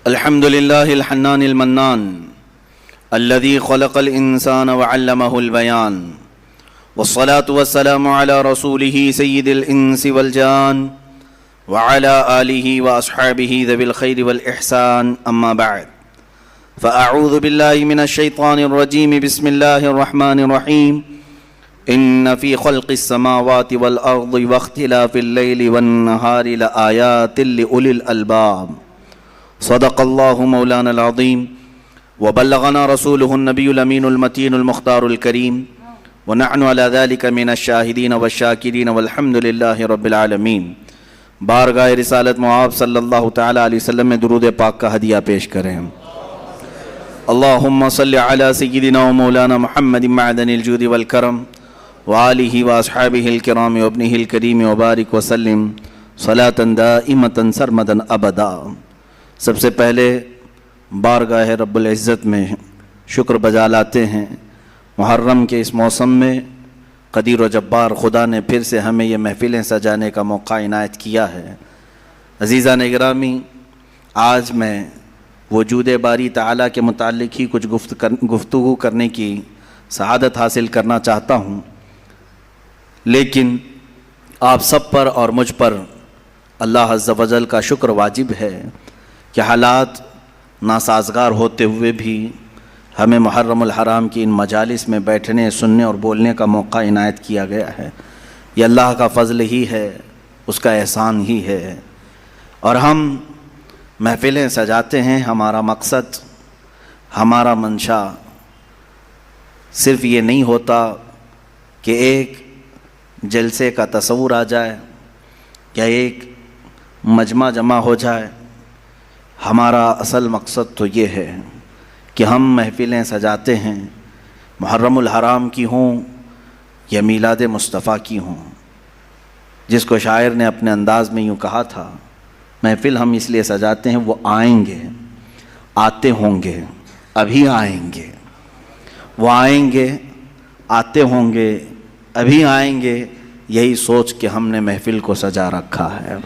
الحمد لله الحنان المنان الذي خلق الإنسان وعلمه البيان والصلاة والسلام على رسوله سيد الإنس والجان وعلى آله وأصحابه ذوي الخير والإحسان أما بعد فأعوذ بالله من الشيطان الرجيم بسم الله الرحمن الرحيم إن في خلق السماوات والأرض واختلاف الليل والنهار لآيات لأولي الألباب صدق الله مولانا العظيم وبلغنا رسوله النبي الأمين المتين المختار الكريم ونحن على ذلك من الشاهدين والشاكرين والحمد لله رب العالمین۔ بارگاہ رسالت معاب صلی اللہ تعالیٰ علیہ وسلم میں درود پاک کا ہدیہ پیش کریں۔ اللہم صلی علی سیدنا و مولانا محمد معدن الجود والکرم وآلہ واصحابہ الکرام وابنہ الکریم وبارک وسلم صلاة دائمة سرمدا ابدا۔ سب سے پہلے بارگاہ رب العزت میں شکر بجا لاتے ہیں، محرم کے اس موسم میں قدیر و جبار خدا نے پھر سے ہمیں یہ محفلیں سجانے کا موقع عنایت کیا ہے۔ عزیزان اکرامی، آج میں وجود باری تعالیٰ کے متعلق ہی کچھ گفتگو کرنے کی سعادت حاصل کرنا چاہتا ہوں، لیکن آپ سب پر اور مجھ پر اللہ عز و جل کا شکر واجب ہے کہ حالات ناسازگار ہوتے ہوئے بھی ہمیں محرم الحرام کی ان مجالس میں بیٹھنے، سننے اور بولنے کا موقع عنایت کیا گیا ہے۔ یہ اللہ کا فضل ہی ہے، اس کا احسان ہی ہے۔ اور ہم محفلیں سجاتے ہیں، ہمارا مقصد، ہمارا منشا صرف یہ نہیں ہوتا کہ ایک جلسے کا تصور آ جائے یا ایک مجمع جمع ہو جائے۔ ہمارا اصل مقصد تو یہ ہے کہ ہم محفلیں سجاتے ہیں، محرم الحرام کی ہوں یا میلاد مصطفیٰ کی ہوں، جس کو شاعر نے اپنے انداز میں یوں کہا تھا، محفل ہم اس لیے سجاتے ہیں وہ آئیں گے، آتے ہوں گے، ابھی آئیں گے، وہ آئیں گے، آتے ہوں گے، ابھی آئیں گے، یہی سوچ کے ہم نے محفل کو سجا رکھا ہے۔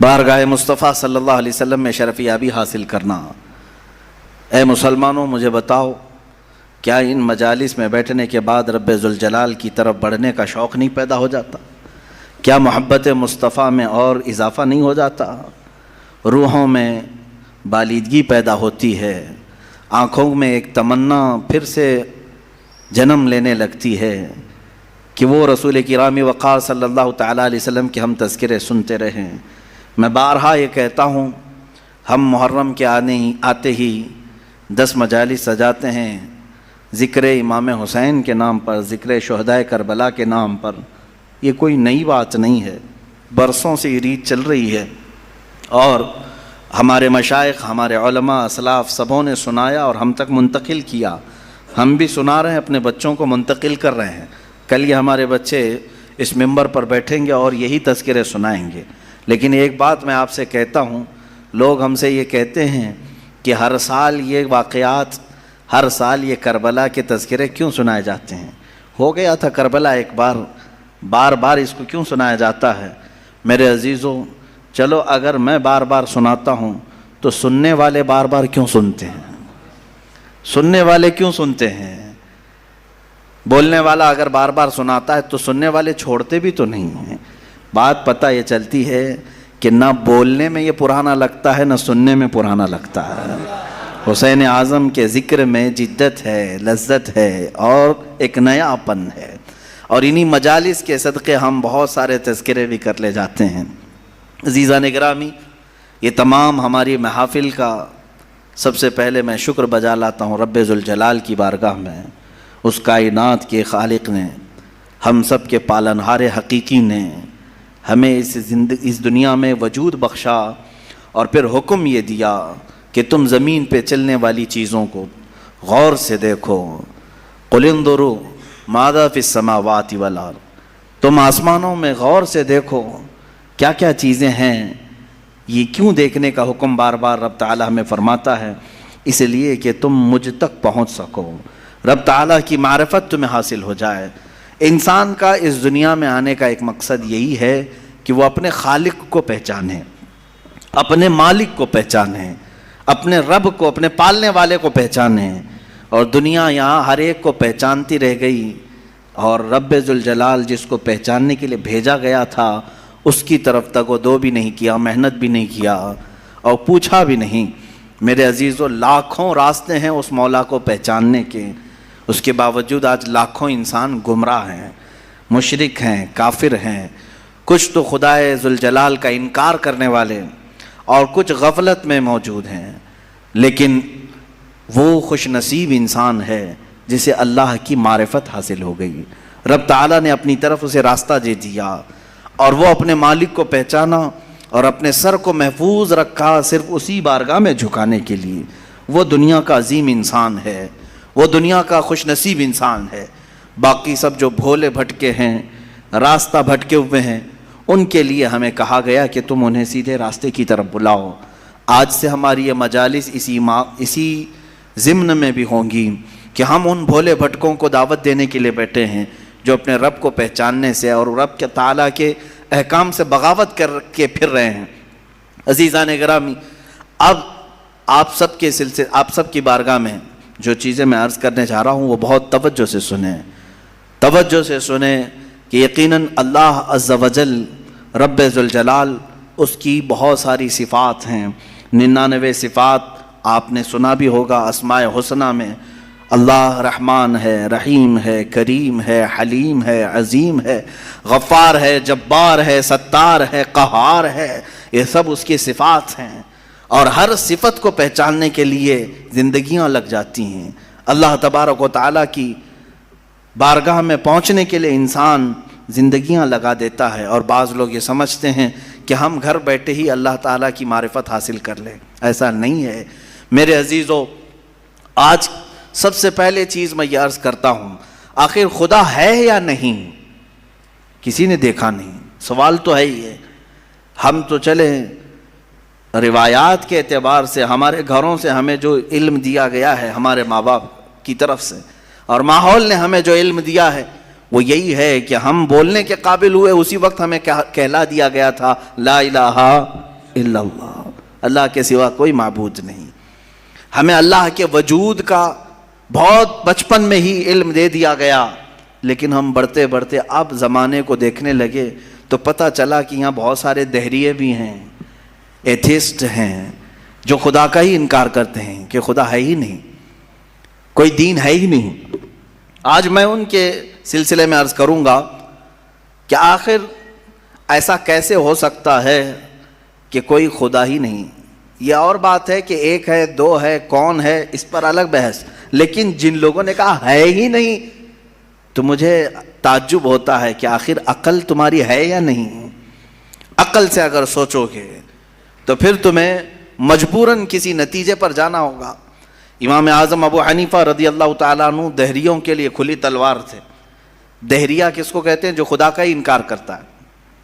بارگاہ مصطفیٰ صلی اللہ علیہ وسلم میں شرف یابی حاصل کرنا۔ اے مسلمانوں، مجھے بتاؤ، کیا ان مجالس میں بیٹھنے کے بعد رب ذوالجلال کی طرف بڑھنے کا شوق نہیں پیدا ہو جاتا؟ کیا محبت مصطفیٰ میں اور اضافہ نہیں ہو جاتا؟ روحوں میں بالیدگی پیدا ہوتی ہے، آنکھوں میں ایک تمنا پھر سے جنم لینے لگتی ہے کہ وہ رسول کرام وقار صلی اللہ تعالیٰ علیہ وسلم کے ہم تذکرے سنتے رہیں۔ میں بارہا یہ کہتا ہوں، ہم محرم کے آتے ہی 10 مجالس سجاتے ہیں، ذکر امام حسین کے نام پر، ذکر شہدائے کربلا کے نام پر۔ یہ کوئی نئی بات نہیں ہے، برسوں سے یہ ریت چل رہی ہے، اور ہمارے مشائخ، ہمارے علماء، اسلاف سبوں نے سنایا اور ہم تک منتقل کیا۔ ہم بھی سنا رہے ہیں، اپنے بچوں کو منتقل کر رہے ہیں۔ کل یہ ہمارے بچے اس منبر پر بیٹھیں گے اور یہی تذکرے سنائیں گے۔ لیکن ایک بات میں آپ سے کہتا ہوں، لوگ ہم سے یہ کہتے ہیں کہ ہر سال یہ واقعات، ہر سال یہ کربلا کے تذکرے کیوں سنائے جاتے ہیں؟ ہو گیا تھا کربلا ایک بار، بار بار اس کو کیوں سنایا جاتا ہے؟ میرے عزیزوں، چلو اگر میں بار بار سناتا ہوں تو سننے والے بار بار کیوں سنتے ہیں؟ سننے والے کیوں سنتے ہیں؟ بولنے والا اگر بار بار سناتا ہے تو سننے والے چھوڑتے بھی تو نہیں ہیں۔ بات پتہ یہ چلتی ہے کہ نہ بولنے میں یہ پرانا لگتا ہے، نہ سننے میں پرانا لگتا ہے۔ حسین اعظم کے ذکر میں جدت ہے، لذت ہے اور ایک نیا اپن ہے، اور انہی مجالس کے صدقے ہم بہت سارے تذکرے بھی کر لے جاتے ہیں۔ عزیزان گرامی، یہ تمام ہماری محافل کا سب سے پہلے میں شکر بجا لاتا ہوں رب ذوالجلال کی بارگاہ میں، اس کائنات کے خالق نے، ہم سب کے پالنہار حقیقی نے ہمیں اس دنیا میں وجود بخشا، اور پھر حکم یہ دیا کہ تم زمین پہ چلنے والی چیزوں کو غور سے دیکھو۔ قل انظروا ماذا فی السماوات والارض، تم آسمانوں میں غور سے دیکھو کیا کیا چیزیں ہیں۔ یہ کیوں دیکھنے کا حکم بار بار رب تعالیٰ ہمیں فرماتا ہے؟ اس لیے کہ تم مجھ تک پہنچ سکو، رب تعالیٰ کی معرفت تمہیں حاصل ہو جائے۔ انسان کا اس دنیا میں آنے کا ایک مقصد یہی ہے کہ وہ اپنے خالق کو پہچانے۔ اپنے مالک کو پہچانیں، اپنے رب کو، اپنے پالنے والے کو پہچانیں. اور دنیا یہاں ہر ایک کو پہچانتی رہ گئی، اور رب ذوالجلال جس کو پہچاننے کے لیے بھیجا گیا تھا اس کی طرف تک وہ دو بھی نہیں کیا، محنت بھی نہیں کیا اور پوچھا بھی نہیں. میرے عزیزو، لاکھوں راستے ہیں اس مولا کو پہچاننے کے، اس کے باوجود آج لاکھوں انسان گمراہ ہیں، مشرک ہیں، کافر ہیں. کچھ تو خدائے ذوالجلال کا انکار کرنے والے اور کچھ غفلت میں موجود ہیں. لیکن وہ خوش نصیب انسان ہے جسے اللہ کی معرفت حاصل ہو گئی. رب تعالیٰ نے اپنی طرف اسے راستہ دے دیا اور وہ اپنے مالک کو پہچانا اور اپنے سر کو محفوظ رکھا صرف اسی بارگاہ میں جھکانے کے لیے. وہ دنیا کا عظیم انسان ہے، وہ دنیا کا خوش نصیب انسان ہے. باقی سب جو بھولے بھٹکے ہیں، راستہ بھٹکے ہوئے ہیں، ان کے لیے ہمیں کہا گیا کہ تم انہیں سیدھے راستے کی طرف بلاؤ. آج سے ہماری یہ مجالس اسی ضمن میں بھی ہوں گی کہ ہم ان بھولے بھٹکوں کو دعوت دینے کے لیے بیٹھے ہیں جو اپنے رب کو پہچاننے سے اور رب کے تعالیٰ کے احکام سے بغاوت کر کے پھر رہے ہیں. عزیزان گرامی، اب آپ سب کی بارگاہ میں جو چیزیں میں عرض کرنے جا رہا ہوں وہ بہت توجہ سے سنیں کہ یقیناً اللہ عز و جل رب ذوالجلال اس کی بہت ساری صفات ہیں. 99 صفات آپ نے سنا بھی ہوگا. اسماء حسنہ میں اللہ رحمان ہے، رحیم ہے، کریم ہے، حلیم ہے، عظیم ہے، غفار ہے، جبار ہے، ستار ہے، قہار ہے. یہ سب اس کی صفات ہیں اور ہر صفت کو پہچاننے کے لیے زندگیاں لگ جاتی ہیں. اللہ تبارک و تعالیٰ کی بارگاہ میں پہنچنے کے لیے انسان زندگیاں لگا دیتا ہے، اور بعض لوگ یہ سمجھتے ہیں کہ ہم گھر بیٹھے ہی اللہ تعالیٰ کی معرفت حاصل کر لیں. ایسا نہیں ہے میرے عزیزو. آج سب سے پہلے چیز میں یہ عرض کرتا ہوں، آخر خدا ہے یا نہیں؟ کسی نے دیکھا نہیں. سوال تو ہے ہی ہے. ہم تو چلے روایات کے اعتبار سے، ہمارے گھروں سے ہمیں جو علم دیا گیا ہے ہمارے ماں باپ کی طرف سے، اور ماحول نے ہمیں جو علم دیا ہے وہ یہی ہے کہ ہم بولنے کے قابل ہوئے اسی وقت ہمیں کہلا دیا گیا تھا لا الہ الا اللہ، اللہ کے سوا کوئی معبود نہیں. ہمیں اللہ کے وجود کا بہت بچپن میں ہی علم دے دیا گیا، لیکن ہم بڑھتے بڑھتے اب زمانے کو دیکھنے لگے تو پتہ چلا کہ یہاں بہت سارے دہریے بھی ہیں، ایتھیسٹ ہیں، جو خدا کا ہی انکار کرتے ہیں کہ خدا ہے ہی نہیں، کوئی دین ہے ہی نہیں. آج میں ان کے سلسلے میں عرض کروں گا کہ آخر ایسا کیسے ہو سکتا ہے کہ کوئی خدا ہی نہیں. یہ اور بات ہے کہ ایک ہے، دو ہے، کون ہے، اس پر الگ بحث. لیکن جن لوگوں نے کہا ہے ہی نہیں تو مجھے تعجب ہوتا ہے کہ آخر عقل تمہاری ہے یا نہیں. عقل سے اگر سوچو گے تو پھر تمہیں مجبوراً کسی نتیجے پر جانا ہوگا. امام اعظم ابو حنیفہ رضی اللہ تعالیٰ عنہ دہریوں کے لیے کھلی تلوار تھے. دہریہ کس کو کہتے ہیں؟ جو خدا کا ہی انکار کرتا ہے،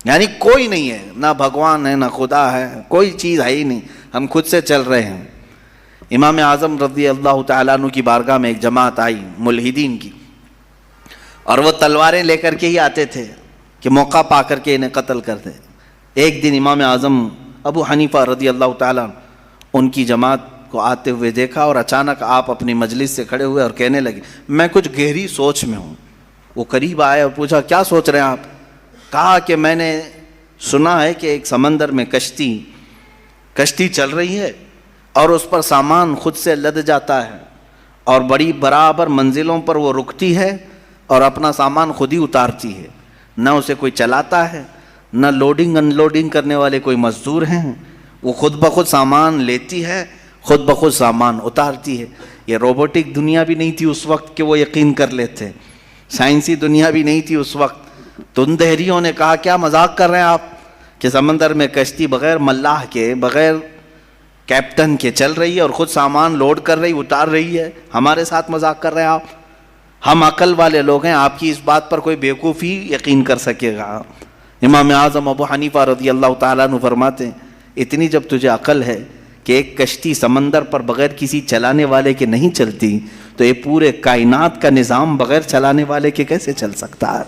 یعنی کوئی نہیں ہے، نہ بھگوان ہے، نہ خدا ہے، کوئی چیز ہے ہی نہیں، ہم خود سے چل رہے ہیں. امام اعظم رضی اللہ تعالیٰ عنہ کی بارگاہ میں ایک جماعت آئی ملحدین کی، اور وہ تلواریں لے کر کے ہی آتے تھے کہ موقع پا کر کے انہیں قتل کر دے. ایک دن امام اعظم ابو حنیفہ رضی اللہ تعالیٰ ان کی جماعت کو آتے ہوئے دیکھا، اور اچانک آپ اپنی مجلس سے کھڑے ہوئے اور کہنے لگے میں کچھ گہری سوچ میں ہوں. وہ قریب آئے اور پوچھا کیا سوچ رہے ہیں آپ؟ کہا کہ میں نے سنا ہے کہ ایک سمندر میں کشتی چل رہی ہے اور اس پر سامان خود سے لد جاتا ہے، اور بڑی برابر منزلوں پر وہ رکتی ہے اور اپنا سامان خود ہی اتارتی ہے. نہ اسے کوئی چلاتا ہے، نہ لوڈنگ ان لوڈنگ کرنے والے کوئی مزدور ہیں، وہ خود بخود سامان لیتی ہے، خود بخود سامان اتارتی ہے. یہ روبوٹک دنیا بھی نہیں تھی اس وقت کہ وہ یقین کر لیتے، سائنسی دنیا بھی نہیں تھی اس وقت. تو ان دہریوں نے کہا کیا مذاق کر رہے ہیں آپ کہ سمندر میں کشتی بغیر ملاح کے، بغیر کیپٹن کے چل رہی ہے اور خود سامان لوڈ کر رہی، اتار رہی ہے، ہمارے ساتھ مذاق کر رہے ہیں آپ؟ ہم عقل والے لوگ ہیں، آپ کی اس بات پر کوئی بیوقوفی یقین کر سکے گا. امام اعظم ابو حنیفہ رضی اللہ تعالیٰ عنہ فرماتے ہیں اتنی جب تجھے عقل ہے کہ ایک کشتی سمندر پر بغیر کسی چلانے والے کے نہیں چلتی، تو یہ پورے کائنات کا نظام بغیر چلانے والے کے کیسے چل سکتا ہے؟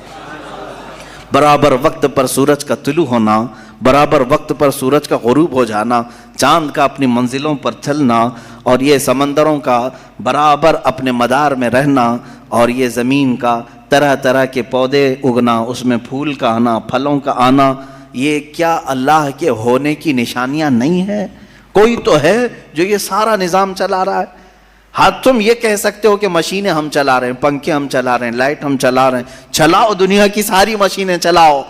برابر وقت پر سورج کا طلوع ہونا، برابر وقت پر سورج کا غروب ہو جانا، چاند کا اپنی منزلوں پر چلنا، اور یہ سمندروں کا برابر اپنے مدار میں رہنا، اور یہ زمین کا طرح طرح کے پودے اگنا، اس میں پھول کا آنا، پھلوں کا آنا، یہ کیا اللہ کے ہونے کی نشانیاں نہیں ہیں؟ کوئی تو ہے جو یہ سارا نظام چلا رہا ہے۔ ہاں تم یہ کہہ سکتے ہو کہ مشینیں ہم چلا رہے ہیں، پنکھے ہم چلا رہے ہیں، لائٹ ہم چلا رہے ہیں، چلاؤ دنیا کی ساری مشینیں چلاؤ،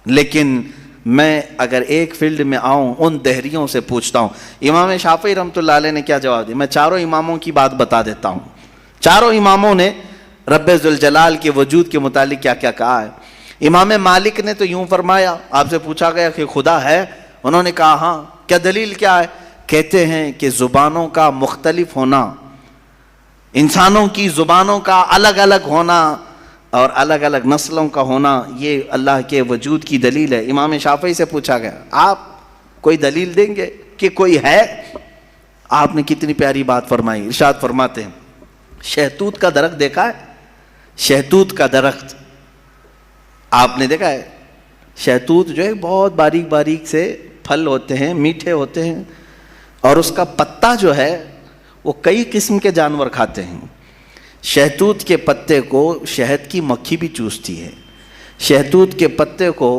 لیکن میں اگر ایک فیلڈ میں آؤں ان دہریوں سے پوچھتا ہوں۔ امام شافعی رحمۃ اللہ علیہ نے کیا جواب دیا؟ میں چاروں اماموں کی بات بتا دیتا ہوں۔ چاروں اماموں نے رب ذوالجلال کے وجود کے متعلق کیا کیا کہا ہے۔ امام مالک نے تو یوں فرمایا، آپ سے پوچھا گیا کہ خدا ہے، انہوں نے کہا ہاں۔ کیا دلیل کیا ہے؟ کہتے ہیں کہ زبانوں کا مختلف ہونا، انسانوں کی زبانوں کا الگ الگ ہونا اور الگ الگ نسلوں کا ہونا، یہ اللہ کے وجود کی دلیل ہے۔ امام شافعی سے پوچھا گیا آپ کوئی دلیل دیں گے کہ کوئی ہے؟ آپ نے کتنی پیاری بات فرمائی، ارشاد فرماتے ہیں شہتوت کا درخت دیکھا ہے؟ شہتوت کا درخت آپ نے دیکھا ہے؟ شہتوت جو ہے بہت باریک باریک سے پھل ہوتے ہیں، میٹھے ہوتے ہیں، اور اس کا پتا جو ہے وہ کئی قسم کے جانور کھاتے ہیں۔ شہتوت کے پتے کو شہد کی مکھی بھی چوستی ہے، شہتوت کے پتے کو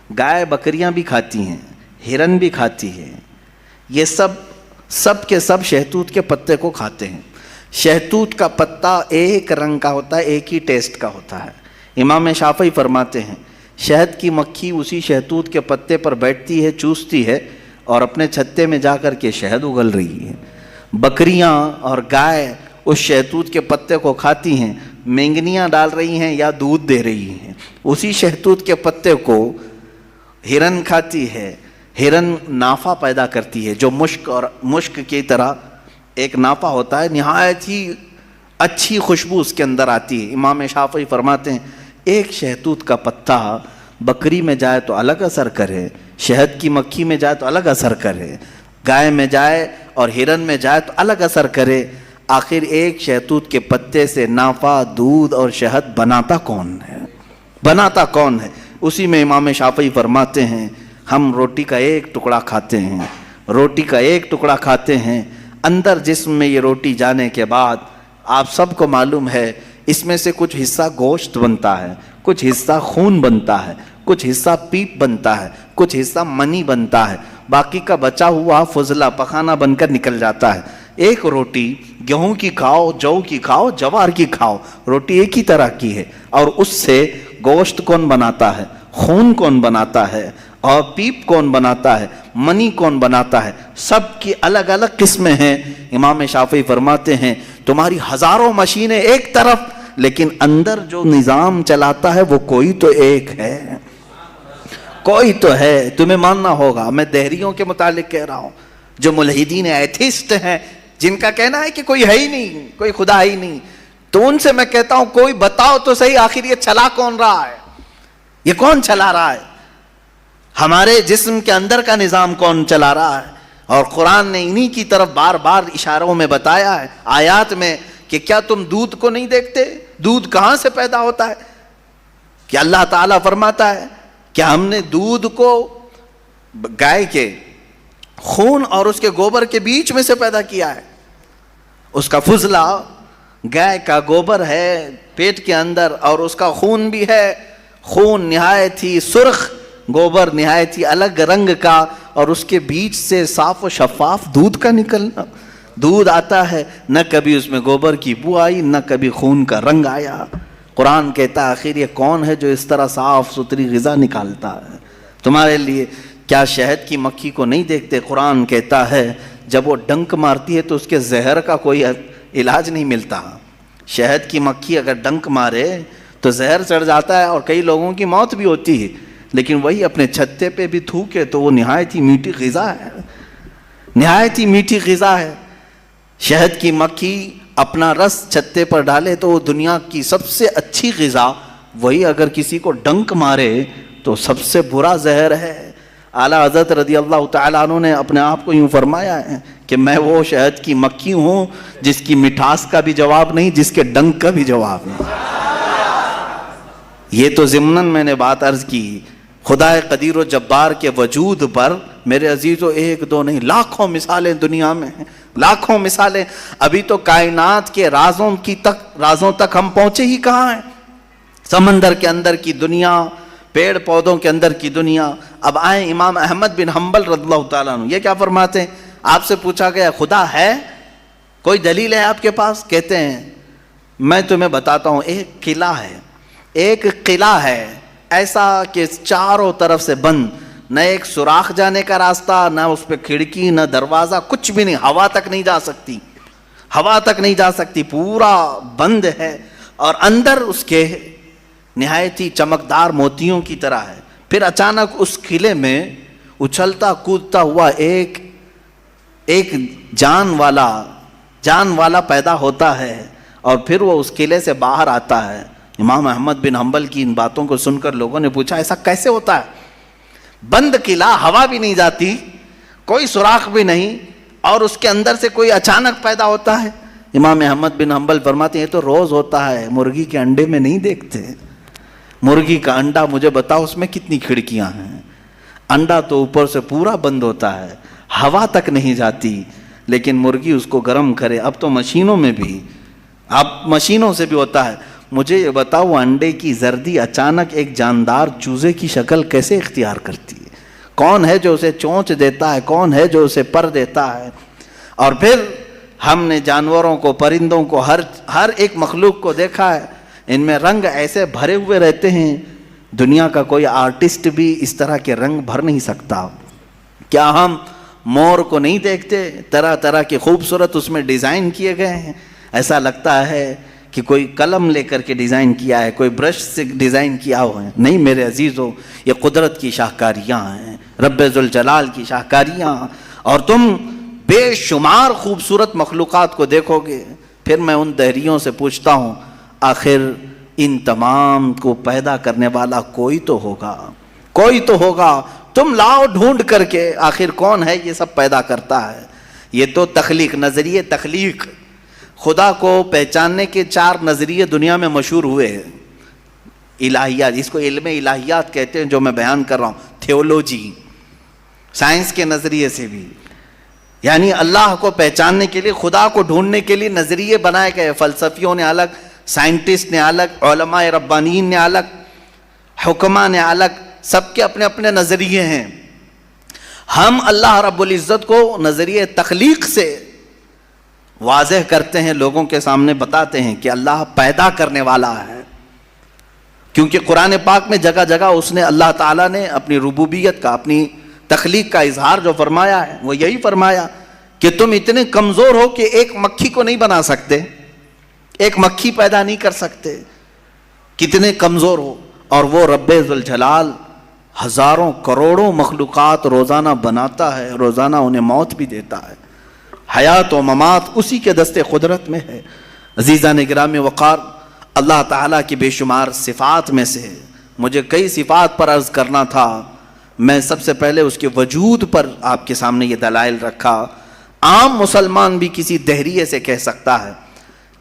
گائے بکریاں بھی کھاتی ہیں، ہرن بھی کھاتی ہے، یہ سب کے سب شہتوت کے پتے کو کھاتے ہیں۔ شہتوت کا پتا ایک رنگ کا ہوتا ہے، ایک ہی ٹیسٹ کا ہوتا ہے۔ امام شافعی فرماتے ہیں شہد کی مکھی اسی شہتوت کے پتے پر بیٹھتی ہے، چوستی ہے، اور اپنے چھتے میں جا کر کے شہد اگل رہی ہے۔ بکریاں اور گائے اس شہتوت کے پتے کو کھاتی ہیں، مینگنیاں ڈال رہی ہیں یا دودھ دے رہی ہیں۔ اسی شہتوت کے پتے کو ہرن کھاتی ہے، ہرن نافہ پیدا کرتی ہے جو مشک کی طرح ایک نافہ ہوتا ہے، نہایت ہی اچھی خوشبو اس کے اندر آتی ہے۔ امام شافعی فرماتے ہیں ایک شہتوت کا پتا بکری میں جائے تو الگ اثر کرے، شہد کی مکھی میں جائے تو الگ اثر کرے، گائے میں جائے اور ہرن میں جائے تو الگ اثر کرے، آخر ایک شہتوت کے پتے سے نافع، دودھ اور شہد بناتا کون ہے؟ بناتا کون ہے؟ اسی میں امام شافعی فرماتے ہیں ہم روٹی کا ایک ٹکڑا کھاتے ہیں، روٹی کا ایک ٹکڑا کھاتے ہیں، اندر جسم میں یہ روٹی جانے کے بعد آپ سب کو معلوم ہے اس میں سے کچھ حصہ گوشت بنتا ہے، کچھ حصہ خون بنتا ہے، کچھ حصہ پیپ بنتا ہے، کچھ حصہ منی بنتا ہے، باقی کا بچا ہوا فضلہ پخانہ بن کر نکل جاتا ہے۔ ایک روٹی گیہوں کی کھاؤ، جو کی کھاؤ، جوار کی کھاؤ، روٹی ایک ہی طرح کی ہے، اور اس سے گوشت کون بناتا ہے، خون کون بناتا ہے، اور پیپ کون بناتا ہے، منی کون بناتا ہے، سب کی الگ الگ قسمیں ہیں۔ امام شافعی فرماتے ہیں تمہاری ہزاروں مشینیں ایک طرف، لیکن اندر جو نظام چلاتا ہے وہ کوئی تو ایک ہے، کوئی تو ہے، تمہیں ماننا ہوگا۔ میں دہریوں کے متعلق کہہ رہا ہوں جو ملحدین ایتھیسٹ ہیں، جن کا کہنا ہے کہ کوئی ہے ہی نہیں، کوئی خدا ہے ہی نہیں، تو ان سے میں کہتا ہوں کوئی بتاؤ تو صحیح آخر یہ چلا کون رہا ہے، یہ کون چلا رہا ہے، ہمارے جسم کے اندر کا نظام کون چلا رہا ہے؟ اور قرآن نے انہی کی طرف بار بار اشاروں میں بتایا ہے، آیات میں، کہ کیا تم دودھ کو نہیں دیکھتے؟ دودھ کہاں سے پیدا ہوتا ہے؟ کہ اللہ تعالیٰ فرماتا ہے کہ ہم نے دودھ کو گائے کے خون اور اس کے گوبر کے بیچ میں سے پیدا کیا ہے۔ اس کا فضلہ گائے کا گوبر ہے پیٹ کے اندر، اور اس کا خون بھی ہے، خون نہایت ہی سرخ، گوبر نہایت ہی الگ رنگ کا، اور اس کے بیچ سے صاف و شفاف دودھ کا نکلنا، دودھ آتا ہے، نہ کبھی اس میں گوبر کی بو آئی، نہ کبھی خون کا رنگ آیا۔ قرآن کہتا ہے آخر یہ کون ہے جو اس طرح صاف ستھری غذا نکالتا ہے تمہارے لیے؟ کیا شہد کی مکھی کو نہیں دیکھتے؟ قرآن کہتا ہے جب وہ ڈنک مارتی ہے تو اس کے زہر کا کوئی علاج نہیں ملتا۔ شہد کی مکھی اگر ڈنک مارے تو زہر چڑھ جاتا ہے اور کئی لوگوں کی موت بھی ہوتی ہے، لیکن وہی اپنے چھتے پہ بھی تھوکے تو وہ نہایت ہی میٹھی غذا ہے، نہایت ہی میٹھی غذا ہے۔ شہد کی مکھی اپنا رس چھتے پر ڈالے تو وہ دنیا کی سب سے اچھی غذا، وہی اگر کسی کو ڈنک مارے تو سب سے برا زہر ہے۔ اعلیٰ حضرت رضی اللہ تعالیٰ عنہ نے اپنے آپ کو یوں فرمایا ہے کہ میں وہ شہد کی مکھی ہوں جس کی مٹھاس کا بھی جواب نہیں، جس کے ڈنک کا بھی جواب نہیں۔ یہ تو ضمناً میں نے بات عرض کی، خدا قدیر و جبار کے وجود پر میرے عزیزو ایک دو نہیں لاکھوں مثالیں دنیا میں ہیں، لاکھوں مثالیں. ابھی تو کائنات کے رازوں تک ہم پہنچے ہی کہاں ہیں. سمندر کے اندر کی دنیا، پیڑ پودوں کے اندر کی دنیا. اب آئیں امام احمد بن حنبل رضی اللہ تعالیٰ عنہ، یہ کیا فرماتے ہیں؟ آپ سے پوچھا گیا خدا ہے، کوئی دلیل ہے آپ کے پاس؟ کہتے ہیں میں تمہیں بتاتا ہوں، ایک قلعہ ہے ایسا کہ چاروں طرف سے بند، نہ ایک سوراخ جانے کا راستہ، نہ اس پہ کھڑکی، نہ دروازہ، کچھ بھی نہیں. ہوا تک نہیں جا سکتی، پورا بند ہے. اور اندر اس کے نہایت ہی چمکدار موتیوں کی طرح ہے. پھر اچانک اس قلعے میں اچھلتا کودتا ہوا ایک جان والا پیدا ہوتا ہے، اور پھر وہ اس قلعے سے باہر آتا ہے. امام احمد بن حنبل کی ان باتوں کو سن کر لوگوں نے پوچھا ایسا کیسے ہوتا ہے؟ بند قلعہ، ہوا بھی نہیں جاتی، کوئی سوراخ بھی نہیں، اور اس کے اندر سے کوئی اچانک پیدا ہوتا ہے. امام احمد بن حنبل فرماتے ہیں یہ تو روز ہوتا ہے، مرغی کے انڈے میں نہیں دیکھتے. مرغی کا انڈا مجھے بتاؤ اس میں کتنی کھڑکیاں ہیں؟ انڈا تو اوپر سے پورا بند ہوتا ہے، ہوا تک نہیں جاتی، لیکن مرغی اس کو گرم کرے. اب تو مشینوں سے بھی ہوتا ہے. مجھے یہ بتاؤ وہ انڈے کی زردی اچانک ایک جاندار چوزے کی شکل کیسے اختیار کرتی ہے؟ کون ہے جو اسے چونچ دیتا ہے؟ کون ہے جو اسے پر دیتا ہے؟ اور پھر ہم نے جانوروں کو، پرندوں کو، ہر ایک مخلوق کو دیکھا ہے، ان میں رنگ ایسے بھرے ہوئے رہتے ہیں، دنیا کا کوئی آرٹسٹ بھی اس طرح کے رنگ بھر نہیں سکتا. کیا ہم مور کو نہیں دیکھتے؟ طرح طرح کے خوبصورت اس میں ڈیزائن کیے گئے ہیں، ایسا لگتا ہے کہ کوئی قلم لے کر کے ڈیزائن کیا ہے، کوئی برش سے ڈیزائن کیا ہوا ہے. نہیں میرے عزیزو، یہ قدرت کی شاہکاریاں ہیں، رب ذوالجلال کی شاہکاریاں. اور تم بے شمار خوبصورت مخلوقات کو دیکھو گے. پھر میں ان دہریوں سے پوچھتا ہوں آخر ان تمام کو پیدا کرنے والا کوئی تو ہوگا. تم لاؤ ڈھونڈ کر کے آخر کون ہے یہ سب پیدا کرتا ہے. یہ تو تخلیق، نظریے تخلیق، خدا کو پہچاننے کے 4 نظریے دنیا میں مشہور ہوئے ہیں. الہیات، اس کو علم الہیات کہتے ہیں جو میں بیان کر رہا ہوں. تھیولوجی، سائنس کے نظریے سے بھی، یعنی اللہ کو پہچاننے کے لیے، خدا کو ڈھونڈنے کے لیے نظریے بنائے گئے. فلسفیوں نے الگ، سائنٹسٹ نے الگ، علماء ربانیین نے الگ، حکماء نے الگ، سب کے اپنے اپنے نظریے ہیں. ہم اللہ رب العزت کو نظریے تخلیق سے واضح کرتے ہیں، لوگوں کے سامنے بتاتے ہیں کہ اللہ پیدا کرنے والا ہے. کیونکہ قرآن پاک میں جگہ جگہ اس نے، اللہ تعالیٰ نے اپنی ربوبیت کا، اپنی تخلیق کا اظہار جو فرمایا ہے وہ یہی فرمایا کہ تم اتنے کمزور ہو کہ ایک مکھی کو نہیں بنا سکتے، ایک مکھی پیدا نہیں کر سکتے، کتنے کمزور ہو. اور وہ رب ذوالجلال ہزاروں کروڑوں مخلوقات روزانہ بناتا ہے، روزانہ انہیں موت بھی دیتا ہے. حیات و ممات اسی کے دست قدرت میں ہے. عزیزان گرامی وقار، اللہ تعالیٰ کی بے شمار صفات میں سے مجھے کئی صفات پر عرض کرنا تھا. میں سب سے پہلے اس کے وجود پر آپ کے سامنے یہ دلائل رکھا. عام مسلمان بھی کسی دہریے سے کہہ سکتا ہے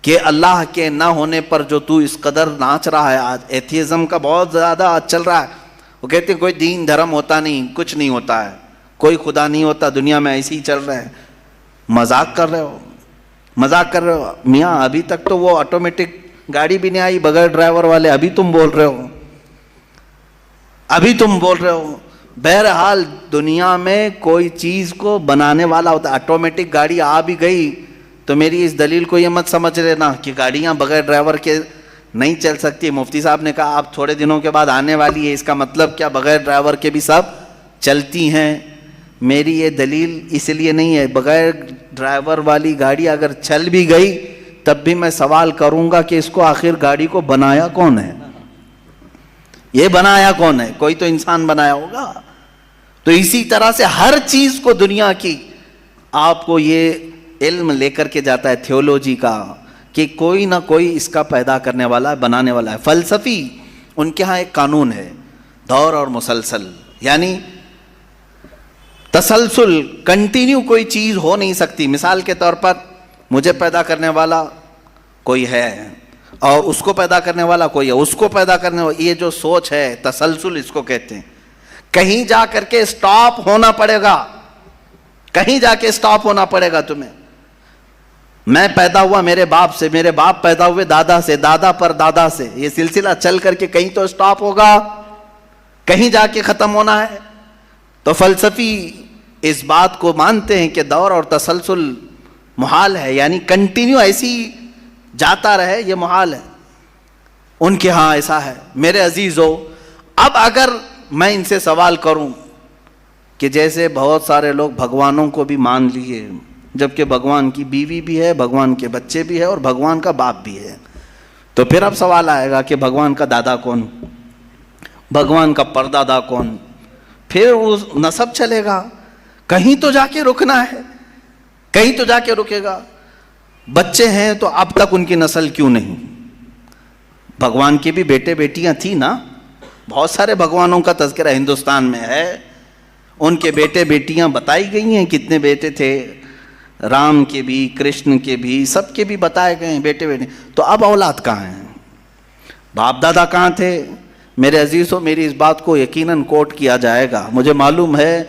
کہ اللہ کے نہ ہونے پر جو تو اس قدر ناچ رہا ہے، آج ایتھیزم کا بہت زیادہ آج چل رہا ہے. وہ کہتے ہیں کوئی دین دھرم ہوتا نہیں، کچھ نہیں ہوتا ہے، کوئی خدا نہیں ہوتا، دنیا میں ایسے ہی چل رہا ہے. مذاق کر رہے ہو میاں. ابھی تک تو وہ آٹومیٹک گاڑی بھی نہیں آئی بغیر ڈرائیور والے، ابھی تم بول رہے ہو. بہرحال دنیا میں کوئی چیز کو بنانے والا ہوتا ہے. آٹومیٹک گاڑی آ بھی گئی تو میری اس دلیل کو یہ مت سمجھ لینا کہ گاڑیاں بغیر ڈرائیور کے نہیں چل سکتی. مفتی صاحب نے کہا آپ تھوڑے دنوں کے بعد آنے والی ہے، اس کا مطلب کیا بغیر ڈرائیور کے بھی سب چلتی ہیں؟ میری یہ دلیل اس لیے نہیں ہے. بغیر ڈرائیور والی گاڑی اگر چل بھی گئی تب بھی میں سوال کروں گا کہ اس کو آخر گاڑی کو بنایا کون ہے؟ یہ بنایا کون ہے؟ کوئی تو انسان بنایا ہوگا. تو اسی طرح سے ہر چیز کو دنیا کی آپ کو یہ علم لے کر کے جاتا ہے تھیولوجی کا کہ کوئی نہ کوئی اس کا پیدا کرنے والا ہے، بنانے والا ہے. فلسفی ان کے ہاں ایک قانون ہے، دور اور مسلسل، یعنی تسلسل، کنٹینیو کوئی چیز ہو نہیں سکتی. مثال کے طور پر مجھے پیدا کرنے والا کوئی ہے اور اس کو پیدا کرنے والا کوئی ہے، اس کو پیدا کرنے والا، یہ جو سوچ ہے تسلسل اس کو کہتے ہیں. کہیں جا کر کے سٹاپ ہونا پڑے گا، کہیں جا کے سٹاپ ہونا پڑے گا تمہیں. میں پیدا ہوا میرے باپ سے، میرے باپ پیدا ہوئے دادا سے، دادا پر دادا سے، یہ سلسلہ چل کر کے کہیں تو سٹاپ ہوگا، کہیں جا کے ختم ہونا ہے. تو فلسفی اس بات کو مانتے ہیں کہ دور اور تسلسل محال ہے، یعنی کنٹینیو ایسی جاتا رہے، یہ محال ہے. ان کے ہاں ایسا ہے. میرے عزیزو، اب اگر میں ان سے سوال کروں کہ جیسے بہت سارے لوگ بھگوانوں کو بھی مان لیے، جبکہ بھگوان کی بیوی بھی ہے، بھگوان کے بچے بھی ہے، اور بھگوان کا باپ بھی ہے، تو پھر اب سوال آئے گا کہ بھگوان کا دادا کون، بھگوان کا پردادا کون؟ پھر وہ نسب چلے گا، کہیں تو جا کے رکنا ہے، کہیں تو جا کے رکے گا. بچے ہیں تو اب تک ان کی نسل کیوں نہیں؟ بھگوان کے بھی بیٹے بیٹیاں تھیں نا، بہت سارے بھگوانوں کا تذکرہ ہندوستان میں ہے، ان کے بیٹے بیٹیاں بتائی گئی ہیں، کتنے بیٹے تھے، رام کے بھی، کرشن کے بھی، سب کے بھی بتائے گئے ہیں بیٹے بیٹے. تو اب اولاد کہاں ہیں؟ باپ دادا کہاں تھے؟ میرے عزیزوں، میری اس بات کو یقیناً کوٹ کیا جائے گا. مجھے معلوم ہے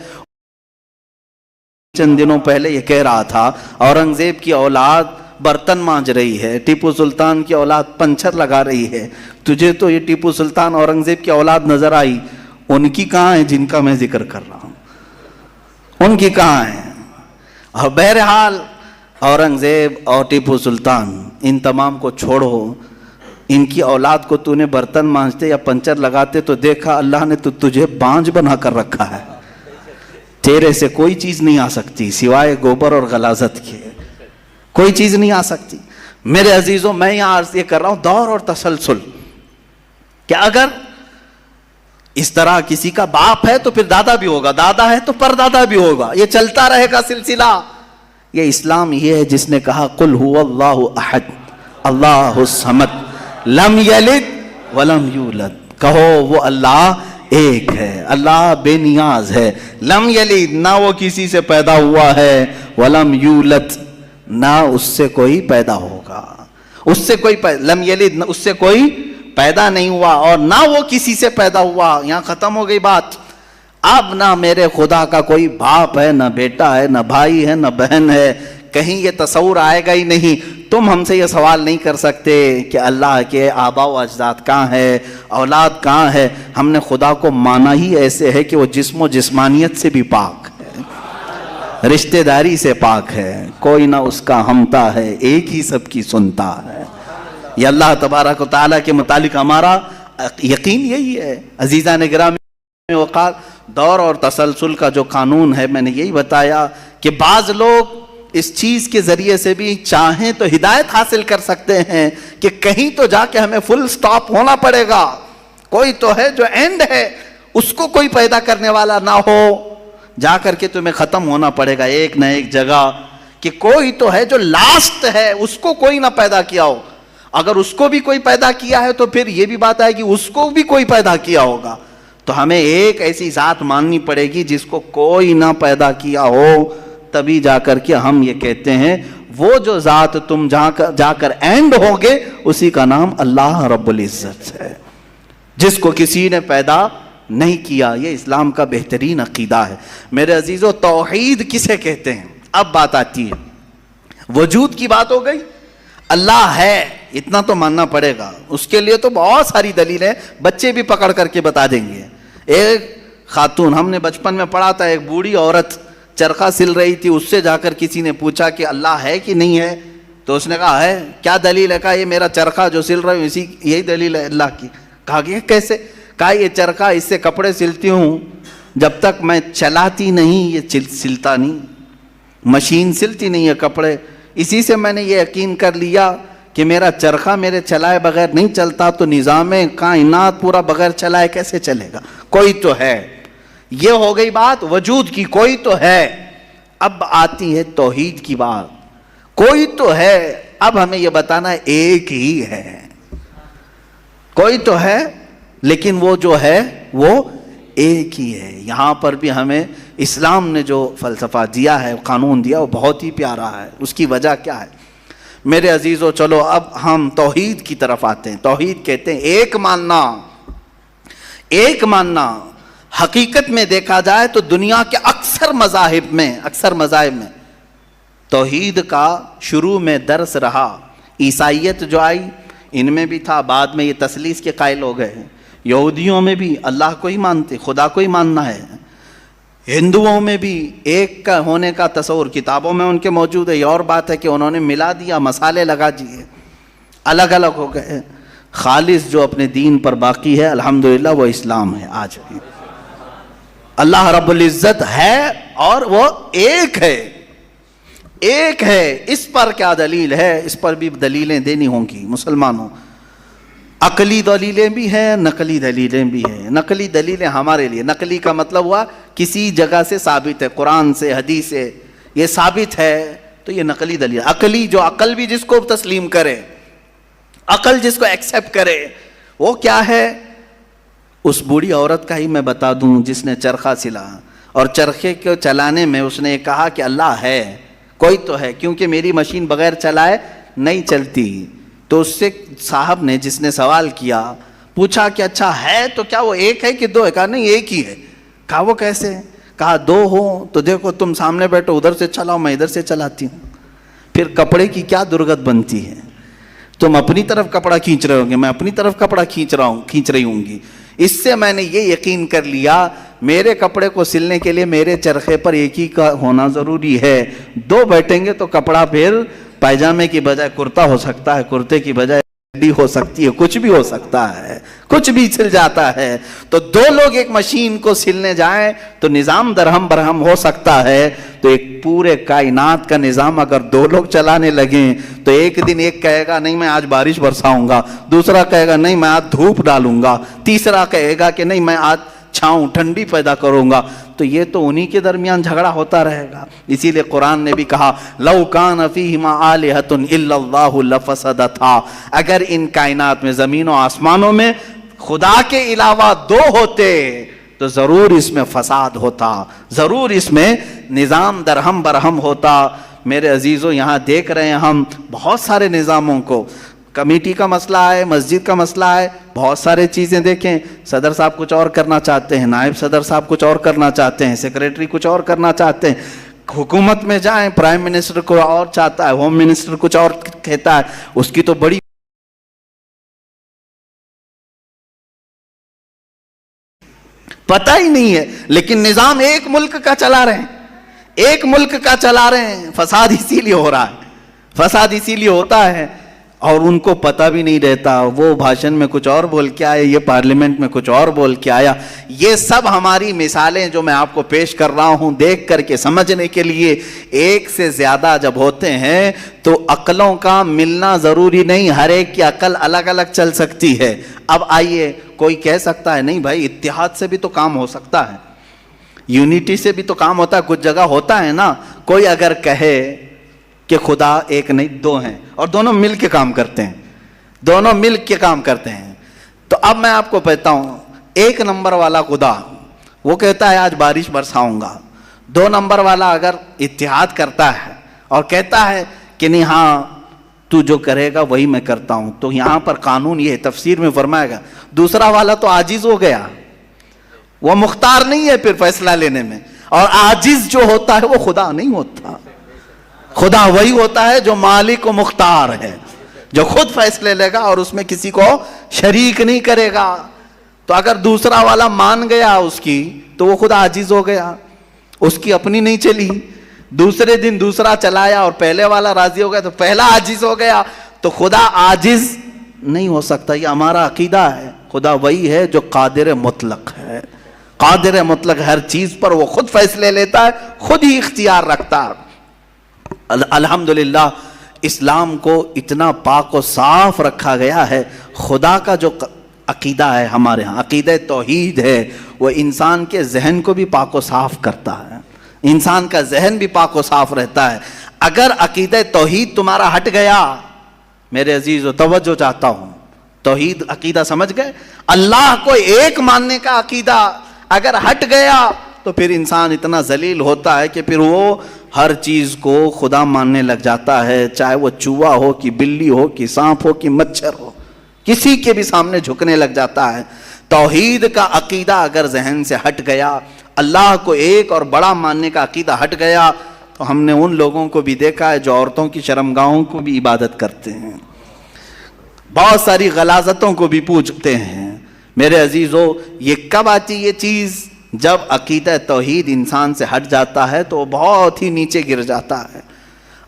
چند دنوں پہلے یہ کہہ رہا تھا اورنگزیب کی اولاد برتن مانج رہی ہے، ٹیپو سلطان کی اولاد پنچر لگا رہی ہے. تجھے تو یہ ٹیپو سلطان اورنگزیب کی اولاد نظر آئی، ان کی کہاں ہے جن کا میں ذکر کر رہا ہوں؟ ان کی کہاں ہے؟ اور بہرحال اورنگزیب اور ٹیپو سلطان ان تمام کو چھوڑو، ان کی اولاد کو تو نے برتن مانجتے یا پنچر لگاتے تو دیکھا اللہ نے تو تجھے بانج بنا کر رکھا ہے. تیرے سے کوئی چیز نہیں آ سکتی سوائے گوبر اور غلاظت کے، کوئی چیز نہیں آ سکتی. میرے عزیزوں، میں یہاں عرض یہ کر رہا ہوں دور اور تسلسل، کہ اگر اس طرح کسی کا باپ ہے تو پھر دادا بھی ہوگا، دادا ہے تو پردادا بھی ہوگا، یہ چلتا رہے گا سلسلہ. یہ اسلام یہ ہے جس نے کہا قل هو اللہ احد اللہ الصمد لم یلد ولم یولد. کہو وہ اللہ ایک ہے، اللہ بے نیاز ہے، لم یلد نہ وہ کسی سے پیدا ہوا ہے، ولم یولد نہ اس سے کوئی پیدا ہوگا، اس سے کوئی لم یلد اس سے کوئی پیدا نہیں ہوا، اور نہ وہ کسی سے پیدا ہوا. یہاں ختم ہو گئی بات. اب نہ میرے خدا کا کوئی باپ ہے، نہ بیٹا ہے، نہ بھائی ہے، نہ بہن ہے، کہیں یہ تصور آئے گا ہی نہیں. تم ہم سے یہ سوال نہیں کر سکتے کہ اللہ کے آباء و اجداد کہاں ہے، اولاد کہاں ہے. ہم نے خدا کو مانا ہی ایسے ہے کہ وہ جسم و جسمانیت سے بھی پاک ہے، رشتہ داری سے پاک ہے، کوئی نہ اس کا ہمتا ہے، ایک ہی سب کی سنتا ہے. یہ اللہ تبارک و تعالیٰ کے متعلق ہمارا یقین یہی ہے. عزیزان گرامی وقار، دور اور تسلسل کا جو قانون ہے میں نے یہی بتایا کہ بعض لوگ اس چیز کے ذریعے سے بھی چاہیں تو ہدایت حاصل کر سکتے ہیں کہ کہیں تو جا کے ہمیں فل سٹاپ ہونا پڑے گا. کوئی تو ہے جو اینڈ ہے، اس کو کوئی پیدا کرنے والا نہ ہو، جا کر کے تمہیں ختم ہونا پڑے گا ایک نہ ایک جگہ. کہ کوئی تو ہے جو لاسٹ ہے، اس کو کوئی نہ پیدا کیا ہو. اگر اس کو بھی کوئی پیدا کیا ہے تو پھر یہ بھی بات ہے کہ اس کو بھی کوئی پیدا کیا ہوگا. تو ہمیں ایک ایسی ذات ماننی پڑے گی جس کو کوئی نہ پیدا کیا ہو، تبھی جا کر کے ہم یہ کہتے ہیں وہ جو ذات تم جا کر اینڈ ہوگے اسی کا نام اللہ رب العزت ہے، جس کو کسی نے پیدا نہیں کیا. یہ اسلام کا بہترین عقیدہ ہے. میرے عزیزو، توحید کسے کہتے ہیں؟ اب بات آتی ہے، وجود کی بات ہو گئی، اللہ ہے اتنا تو ماننا پڑے گا. اس کے لیے تو بہت ساری دلیلیں بچے بھی پکڑ کر کے بتا دیں گے. ایک خاتون، ہم نے بچپن میں پڑھا تھا، ایک بوڑھی عورت چرخہ سل رہی تھی، اس سے جا کر کسی نے پوچھا کہ اللہ ہے کہ نہیں ہے؟ تو اس نے کہا ہے. کیا دلیل ہے؟ کہا یہ میرا چرخہ جو سل رہا ہوں اسی یہی دلیل ہے اللہ کی. کہا کہ کیسے؟ کہا یہ چرخہ، اس سے کپڑے سلتی ہوں، جب تک میں چلاتی نہیں یہ سلتا نہیں، مشین سلتی نہیں ہے کپڑے. اسی سے میں نے یہ یقین کر لیا کہ میرا چرخہ میرے چلائے بغیر نہیں چلتا، تو نظام کائنات پورا بغیر چلائے کیسے چلے گا؟ کوئی تو ہے. یہ ہو گئی بات وجود کی، کوئی تو ہے. اب آتی ہے توحید کی بات. کوئی تو ہے، اب ہمیں یہ بتانا ہے ایک ہی ہے. کوئی تو ہے لیکن وہ جو ہے وہ ایک ہی ہے. یہاں پر بھی ہمیں اسلام نے جو فلسفہ دیا ہے، قانون دیا، وہ بہت ہی پیارا ہے. اس کی وجہ کیا ہے؟ میرے عزیزو، چلو اب ہم توحید کی طرف آتے ہیں. توحید کہتے ہیں ایک ماننا، ایک ماننا. حقیقت میں دیکھا جائے تو دنیا کے اکثر مذاہب میں توحید کا شروع میں درس رہا. عیسائیت جو آئی ان میں بھی تھا، بعد میں یہ تثلیث کے قائل ہو گئے. یہودیوں میں بھی اللہ کو ہی مانتے، خدا کو ہی ماننا ہے. ہندوؤں میں بھی ایک کا ہونے کا تصور کتابوں میں ان کے موجود ہے. یہ اور بات ہے کہ انہوں نے ملا دیا، مسالے لگا دیے، الگ الگ ہو گئے. خالص جو اپنے دین پر باقی ہے الحمدللہ وہ اسلام ہے. آج بھی اللہ رب العزت ہے اور وہ ایک ہے، ایک ہے. اس پر کیا دلیل ہے؟ اس پر بھی دلیلیں دینی ہوں گی مسلمانوں. عقلی دلیلیں بھی ہیں، نقلی دلیلیں بھی ہیں. نقلی دلیلیں ہمارے لیے، نقلی کا مطلب ہوا کسی جگہ سے ثابت ہے، قرآن سے، حدیث سے یہ ثابت ہے تو یہ نقلی دلیل. عقلی جو عقل بھی جس کو تسلیم کرے، عقل جس کو ایکسیپٹ کرے، وہ کیا ہے؟ اس بوڑھی عورت کا ہی میں بتا دوں جس نے چرخہ سلا اور چرخے کو چلانے میں اس نے کہا کہ اللہ ہے، کوئی تو ہے، کیونکہ میری مشین بغیر چلائے نہیں چلتی. تو اس سے صاحب نے جس نے سوال کیا پوچھا کہ اچھا ہے تو کیا وہ ایک ہے کہ دو ہے؟ کہا نہیں ایک ہی ہے. کہا وہ کیسے؟ کہا دو ہو تو دیکھو تم سامنے بیٹھو، ادھر سے چلاؤ، میں ادھر سے چلاتی ہوں. پھر کپڑے کی کیا درگت بنتی ہے؟ تم اپنی طرف کپڑا کھینچ رہے ہوں گے، میں اپنی طرف کپڑا کھینچ رہی ہوں گی. اس سے میں نے یہ یقین کر لیا میرے کپڑے کو سلنے کے لیے میرے چرخے پر ایک ہی کا ہونا ضروری ہے. دو بیٹھیں گے تو کپڑا پھر پائجامے کی بجائے کرتا ہو سکتا ہے، کرتے کی بجائے چڈی ہو سکتی ہے، کچھ بھی ہو سکتا ہے، کچھ بھی سل جاتا ہے. تو دو لوگ ایک مشین کو سلنے جائیں تو نظام درہم برہم ہو سکتا ہے. تو ایک پورے کائنات کا نظام اگر دو لوگ چلانے لگیں تو ایک دن ایک کہے گا نہیں میں آج بارش برساؤں گا، دوسرا کہے گا نہیں میں آج دھوپ ڈالوں گا، تیسرا کہے گا کہ نہیں میں آج چھاؤں ٹھنڈی پیدا کروں گا. تو یہ تو انہی کے درمیان جھگڑا ہوتا رہے گا. اسی لیے قرآن نے بھی کہا لو کان فیہما آلہۃ الا اللہ لفسدتا، اگر ان کائنات میں زمین و آسمانوں میں خدا کے علاوہ دو ہوتے تو ضرور اس میں فساد ہوتا، ضرور اس میں نظام درہم برہم ہوتا. میرے عزیزوں یہاں دیکھ رہے ہیں ہم بہت سارے نظاموں کو، کمیٹی کا مسئلہ ہے، مسجد کا مسئلہ ہے، بہت سارے چیزیں دیکھیں. صدر صاحب کچھ اور کرنا چاہتے ہیں، نائب صدر صاحب کچھ اور کرنا چاہتے ہیں، سیکریٹری کچھ اور کرنا چاہتے ہیں. حکومت میں جائیں پرائم منسٹر کو اور چاہتا ہے، ہوم منسٹر کچھ اور کہتا ہے، اس کی تو بڑی پتہ ہی نہیں ہے. لیکن نظام ایک ملک کا چلا رہے ہیں، ایک ملک کا چلا رہے ہیں. فساد اسی لیے ہو رہا ہے، فساد اسی لیے ہوتا ہے اور ان کو پتہ بھی نہیں رہتا. وہ بھاشن میں کچھ اور بول کے آئے، یہ پارلیمنٹ میں کچھ اور بول کے آیا. یہ سب ہماری مثالیں جو میں آپ کو پیش کر رہا ہوں دیکھ کر کے سمجھنے کے لیے. ایک سے زیادہ جب ہوتے ہیں تو عقلوں کا ملنا ضروری نہیں، ہر ایک کی عقل الگ الگ چل سکتی ہے. اب آئیے کوئی کہہ سکتا ہے نہیں بھائی اتحاد سے بھی تو کام ہو سکتا ہے، یونٹی سے بھی تو کام ہوتا ہے، کچھ جگہ ہوتا ہے نا. کوئی اگر کہے کہ خدا ایک نہیں دو ہیں اور دونوں مل کے کام کرتے ہیں، دونوں مل کے کام کرتے ہیں، تو اب میں آپ کو کہتا ہوں ایک نمبر والا خدا وہ کہتا ہے آج بارش برساؤں گا. دو نمبر والا اگر اتحاد کرتا ہے اور کہتا ہے کہ نہیں ہاں تو جو کرے گا وہی میں کرتا ہوں، تو یہاں پر قانون یہ تفسیر میں فرمائے گا دوسرا والا تو عاجز ہو گیا، وہ مختار نہیں ہے پھر فیصلہ لینے میں. اور عاجز جو ہوتا ہے وہ خدا نہیں ہوتا. خدا وہی ہوتا ہے جو مالک و مختار ہے، جو خود فیصلے لے گا اور اس میں کسی کو شریک نہیں کرے گا. تو اگر دوسرا والا مان گیا اس کی تو وہ خدا عاجز ہو گیا، اس کی اپنی نہیں چلی. دوسرے دن دوسرا چلایا اور پہلے والا راضی ہو گیا تو پہلا عاجز ہو گیا. تو خدا عاجز نہیں ہو سکتا، یہ ہمارا عقیدہ ہے. خدا وہی ہے جو قادر مطلق ہے، قادر مطلق ہر چیز پر وہ خود فیصلے لیتا ہے، خود ہی اختیار رکھتا ہے. الحمدللہ اسلام کو اتنا پاک و صاف رکھا گیا ہے. خدا کا جو عقیدہ ہے ہمارے ہاں، عقیدہ توحید ہے، وہ انسان کے ذہن کو بھی پاک و صاف کرتا ہے، انسان کا ذہن بھی پاک و صاف رہتا ہے. اگر عقیدہ توحید تمہارا ہٹ گیا، میرے عزیزو توجہ چاہتا ہوں، توحید عقیدہ سمجھ گئے، اللہ کو ایک ماننے کا عقیدہ اگر ہٹ گیا تو پھر انسان اتنا ذلیل ہوتا ہے کہ پھر وہ ہر چیز کو خدا ماننے لگ جاتا ہے، چاہے وہ چوہا ہو کہ بلی ہو کہ سانپ ہو کہ مچھر ہو، کسی کے بھی سامنے جھکنے لگ جاتا ہے. توحید کا عقیدہ اگر ذہن سے ہٹ گیا، اللہ کو ایک اور بڑا ماننے کا عقیدہ ہٹ گیا، تو ہم نے ان لوگوں کو بھی دیکھا ہے جو عورتوں کی شرمگاہوں کو بھی عبادت کرتے ہیں، بہت ساری غلاظتوں کو بھی پوجتے ہیں۔ میرے عزیزو، یہ کب آتی یہ چیز؟ جب عقیدہ توحید انسان سے ہٹ جاتا ہے تو وہ بہت ہی نیچے گر جاتا ہے۔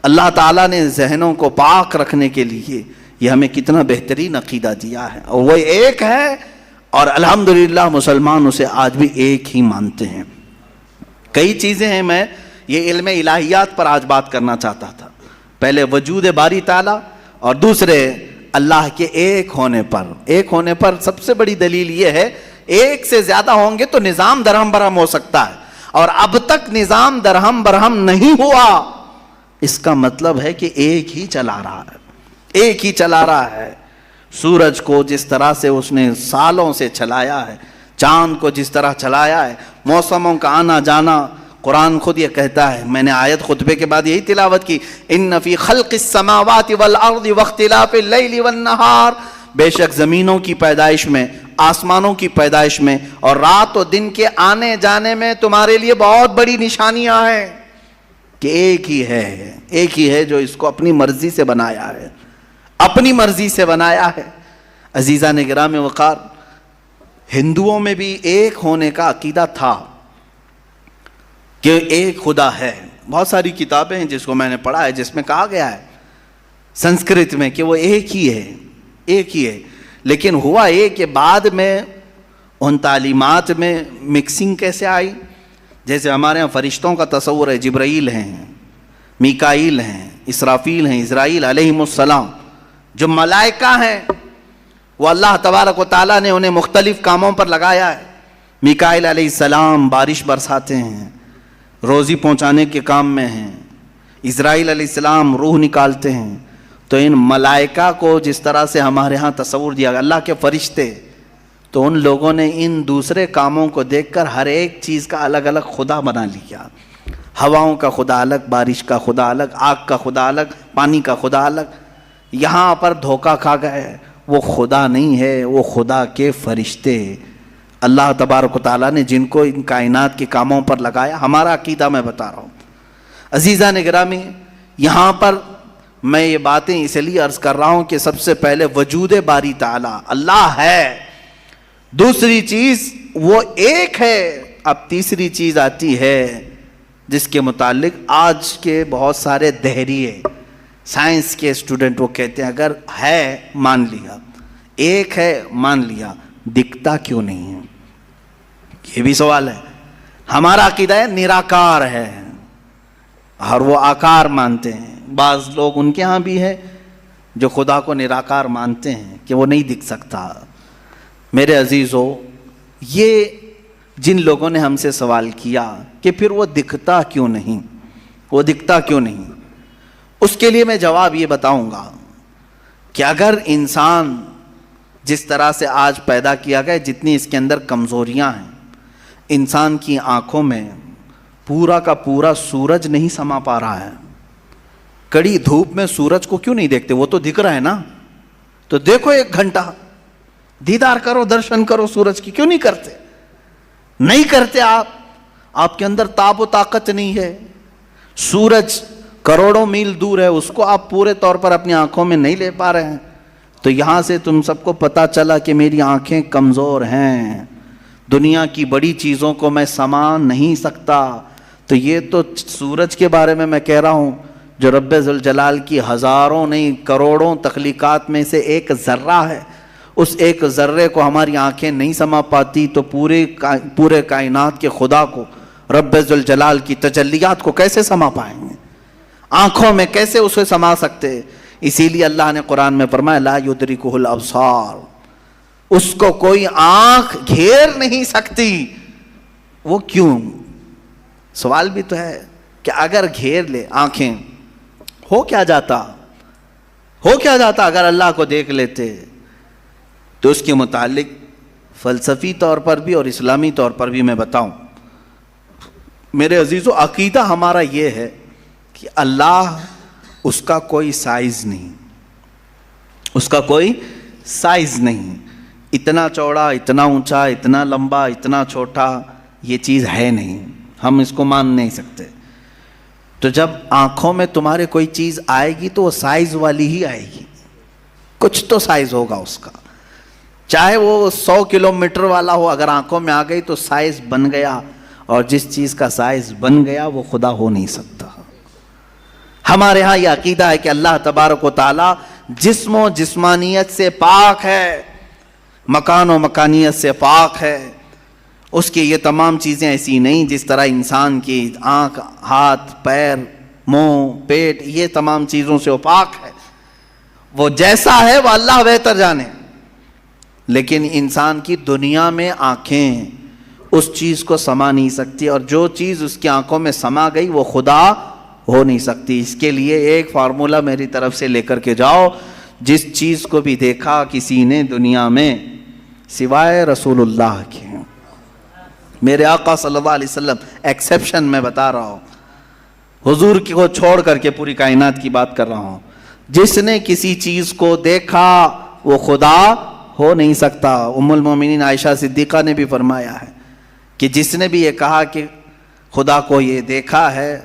اللہ تعالیٰ نے ذہنوں کو پاک رکھنے کے لیے یہ ہمیں کتنا بہترین عقیدہ دیا ہے، اور وہ ایک ہے، اور الحمدللہ مسلمان اسے آج بھی ایک ہی مانتے ہیں۔ کئی چیزیں ہیں، میں یہ علم الہیات پر آج بات کرنا چاہتا تھا۔ پہلے وجود باری تعالیٰ، اور دوسرے اللہ کے ایک ہونے پر۔ ایک ہونے پر سب سے بڑی دلیل یہ ہے، ایک سے زیادہ ہوں گے تو نظام درہم برہم ہو سکتا ہے، اور اب تک نظام درہم برہم نہیں ہوا، اس کا مطلب ہے کہ ایک ہی چلا رہا ہے، ایک ہی چلا رہا ہے۔ سورج کو جس طرح سے اس نے سالوں سے چلایا ہے، چاند کو جس طرح چلایا ہے، موسموں کا آنا جانا، قرآن خود یہ کہتا ہے، میں نے آیت خطبے کے بعد یہی تلاوت کی، ان فی خلق السماوات والارض واختلاف اللیل والنہار، بے شک زمینوں کی پیدائش میں، آسمانوں کی پیدائش میں، اور رات و دن کے آنے جانے میں تمہارے لیے بہت بڑی نشانیاں ہیں، کہ ایک ہی ہے جو اس کو اپنی مرضی سے بنایا ہے، اپنی مرضی سے بنایا ہے۔ عزیزان گرام وقار، ہندوؤں میں بھی ایک ہونے کا عقیدہ تھا کہ ایک خدا ہے۔ بہت ساری کتابیں ہیں جس کو میں نے پڑھا ہے، جس میں کہا گیا ہے سنسکرت میں کہ وہ ایک ہی ہے، لیکن ہوا یہ کہ بعد میں ان تعلیمات میں مکسنگ کیسے آئی؟ جیسے ہمارے ہاں فرشتوں کا تصور ہے، جبرائیل ہیں، میکائیل ہیں، اسرافیل ہیں، اسرائیل علیہم السلام، جو ملائکہ ہیں، وہ اللہ تبارک و تعالیٰ نے انہیں مختلف کاموں پر لگایا ہے۔ میکائیل علیہ السلام بارش برساتے ہیں، روزی پہنچانے کے کام میں ہیں، اسرائیل علیہ السلام روح نکالتے ہیں۔ تو ان ملائکہ کو جس طرح سے ہمارے ہاں تصور دیا گیا، اللہ کے فرشتے، تو ان لوگوں نے ان دوسرے کاموں کو دیکھ کر ہر ایک چیز کا الگ الگ خدا بنا لیا۔ ہواؤں کا خدا الگ، بارش کا خدا الگ، آگ کا خدا الگ، پانی کا خدا الگ۔ یہاں پر دھوکہ کھا گئے، وہ خدا نہیں ہے، وہ خدا کے فرشتے، اللہ تبارک و تعالیٰ نے جن کو ان کائنات کے کاموں پر لگایا۔ ہمارا عقیدہ میں بتا رہا ہوں۔ عزیزان گرامی، یہاں پر میں یہ باتیں اس لیے عرض کر رہا ہوں کہ سب سے پہلے وجود باری تعالیٰ اللہ ہے، دوسری چیز وہ ایک ہے۔ اب تیسری چیز آتی ہے جس کے متعلق آج کے بہت سارے دہریے سائنس کے اسٹوڈنٹ وہ کہتے ہیں اگر ہے مان لیا، ایک ہے مان لیا، دکھتا کیوں نہیں ہے؟ یہ بھی سوال ہے۔ ہمارا عقیدہ ہے نراکار ہے، اور وہ آکار مانتے ہیں۔ بعض لوگ ان کے ہاں بھی ہے جو خدا کو نراکار مانتے ہیں کہ وہ نہیں دکھ سکتا۔ میرے عزیزو، یہ جن لوگوں نے ہم سے سوال کیا کہ پھر وہ دکھتا کیوں نہیں، وہ دکھتا کیوں نہیں، اس کے لیے میں جواب یہ بتاؤں گا کہ اگر انسان جس طرح سے آج پیدا کیا گیا، جتنی اس کے اندر کمزوریاں ہیں، انسان کی آنکھوں میں پورا کا پورا سورج نہیں سما پا رہا ہے۔ کڑی دھوپ میں سورج کو کیوں نہیں دیکھتے؟ وہ تو دکھ رہا ہے نا، تو دیکھو 1 گھنٹہ دیدار کرو، درشن کرو سورج کی، کیوں نہیں کرتے؟ نہیں کرتے آپ کے اندر تاب و طاقت نہیں ہے۔ سورج کروڑوں میل دور ہے، اس کو آپ پورے طور پر اپنی آنکھوں میں نہیں لے پا رہے ہیں، تو یہاں سے تم سب کو پتا چلا کہ میری آنکھیں کمزور ہیں، دنیا کی بڑی چیزوں کو میں سما نہیں سکتا۔ تو یہ تو سورج کے بارے میں کہہ رہا ہوں جو رب ذوالجلال کی ہزاروں نہیں کروڑوں تخلیقات میں سے ایک ذرہ ہے، اس ایک ذرے کو ہماری آنکھیں نہیں سما پاتی، تو پورے کائنات کے خدا کو، رب ذوالجلال کی تجلیات کو کیسے سما پائیں گے؟ آنکھوں میں کیسے اسے سما سکتے؟ اسی لیے اللہ نے قرآن میں فرمایا لا یدرکہ الابصار، اس کو کوئی آنکھ گھیر نہیں سکتی۔ وہ کیوں؟ سوال بھی تو ہے کہ اگر گھیر لے آنکھیں، ہو کیا جاتا اگر اللہ کو دیکھ لیتے؟ تو اس کے متعلق فلسفی طور پر بھی اور اسلامی طور پر بھی میں بتاؤں، میرے عزیزو، عقیدہ ہمارا یہ ہے کہ اللہ، اس کا کوئی سائز نہیں، اس کا کوئی سائز نہیں۔ اتنا چوڑا، اتنا اونچا، اتنا لمبا، اتنا چھوٹا، یہ چیز ہے نہیں، ہم اس کو مان نہیں سکتے۔ تو جب آنکھوں میں تمہارے کوئی چیز آئے گی تو وہ سائز والی ہی آئے گی، کچھ تو سائز ہوگا اس کا، چاہے وہ 100 کلومیٹر والا ہو، اگر آنکھوں میں آ گئی تو سائز بن گیا، اور جس چیز کا سائز بن گیا وہ خدا ہو نہیں سکتا۔ ہمارے ہاں یہ عقیدہ ہے کہ اللہ تبارک و تعالی جسم و جسمانیت سے پاک ہے، مکان و مکانیت سے پاک ہے، اس کی یہ تمام چیزیں ایسی نہیں جس طرح انسان کی آنکھ، ہاتھ، پیر، منہ، پیٹ، یہ تمام چیزوں سے وہ پاک ہے، وہ جیسا ہے وہ اللہ بہتر جانے۔ لیکن انسان کی دنیا میں آنکھیں اس چیز کو سما نہیں سکتی، اور جو چیز اس کی آنکھوں میں سما گئی وہ خدا ہو نہیں سکتی۔ اس کے لیے ایک فارمولہ میری طرف سے لے کر کے جاؤ، جس چیز کو بھی دیکھا کسی نے دنیا میں سوائے رسول اللہ کے، میرے آقا صلی اللہ علیہ وسلم ایکسیپشن میں بتا رہا ہوں، حضور کو چھوڑ کر کے پوری کائنات کی بات کر رہا ہوں، جس نے کسی چیز کو دیکھا وہ خدا ہو نہیں سکتا۔ ام المومنین عائشہ صدیقہ نے بھی فرمایا ہے کہ جس نے بھی یہ کہا کہ خدا کو یہ دیکھا ہے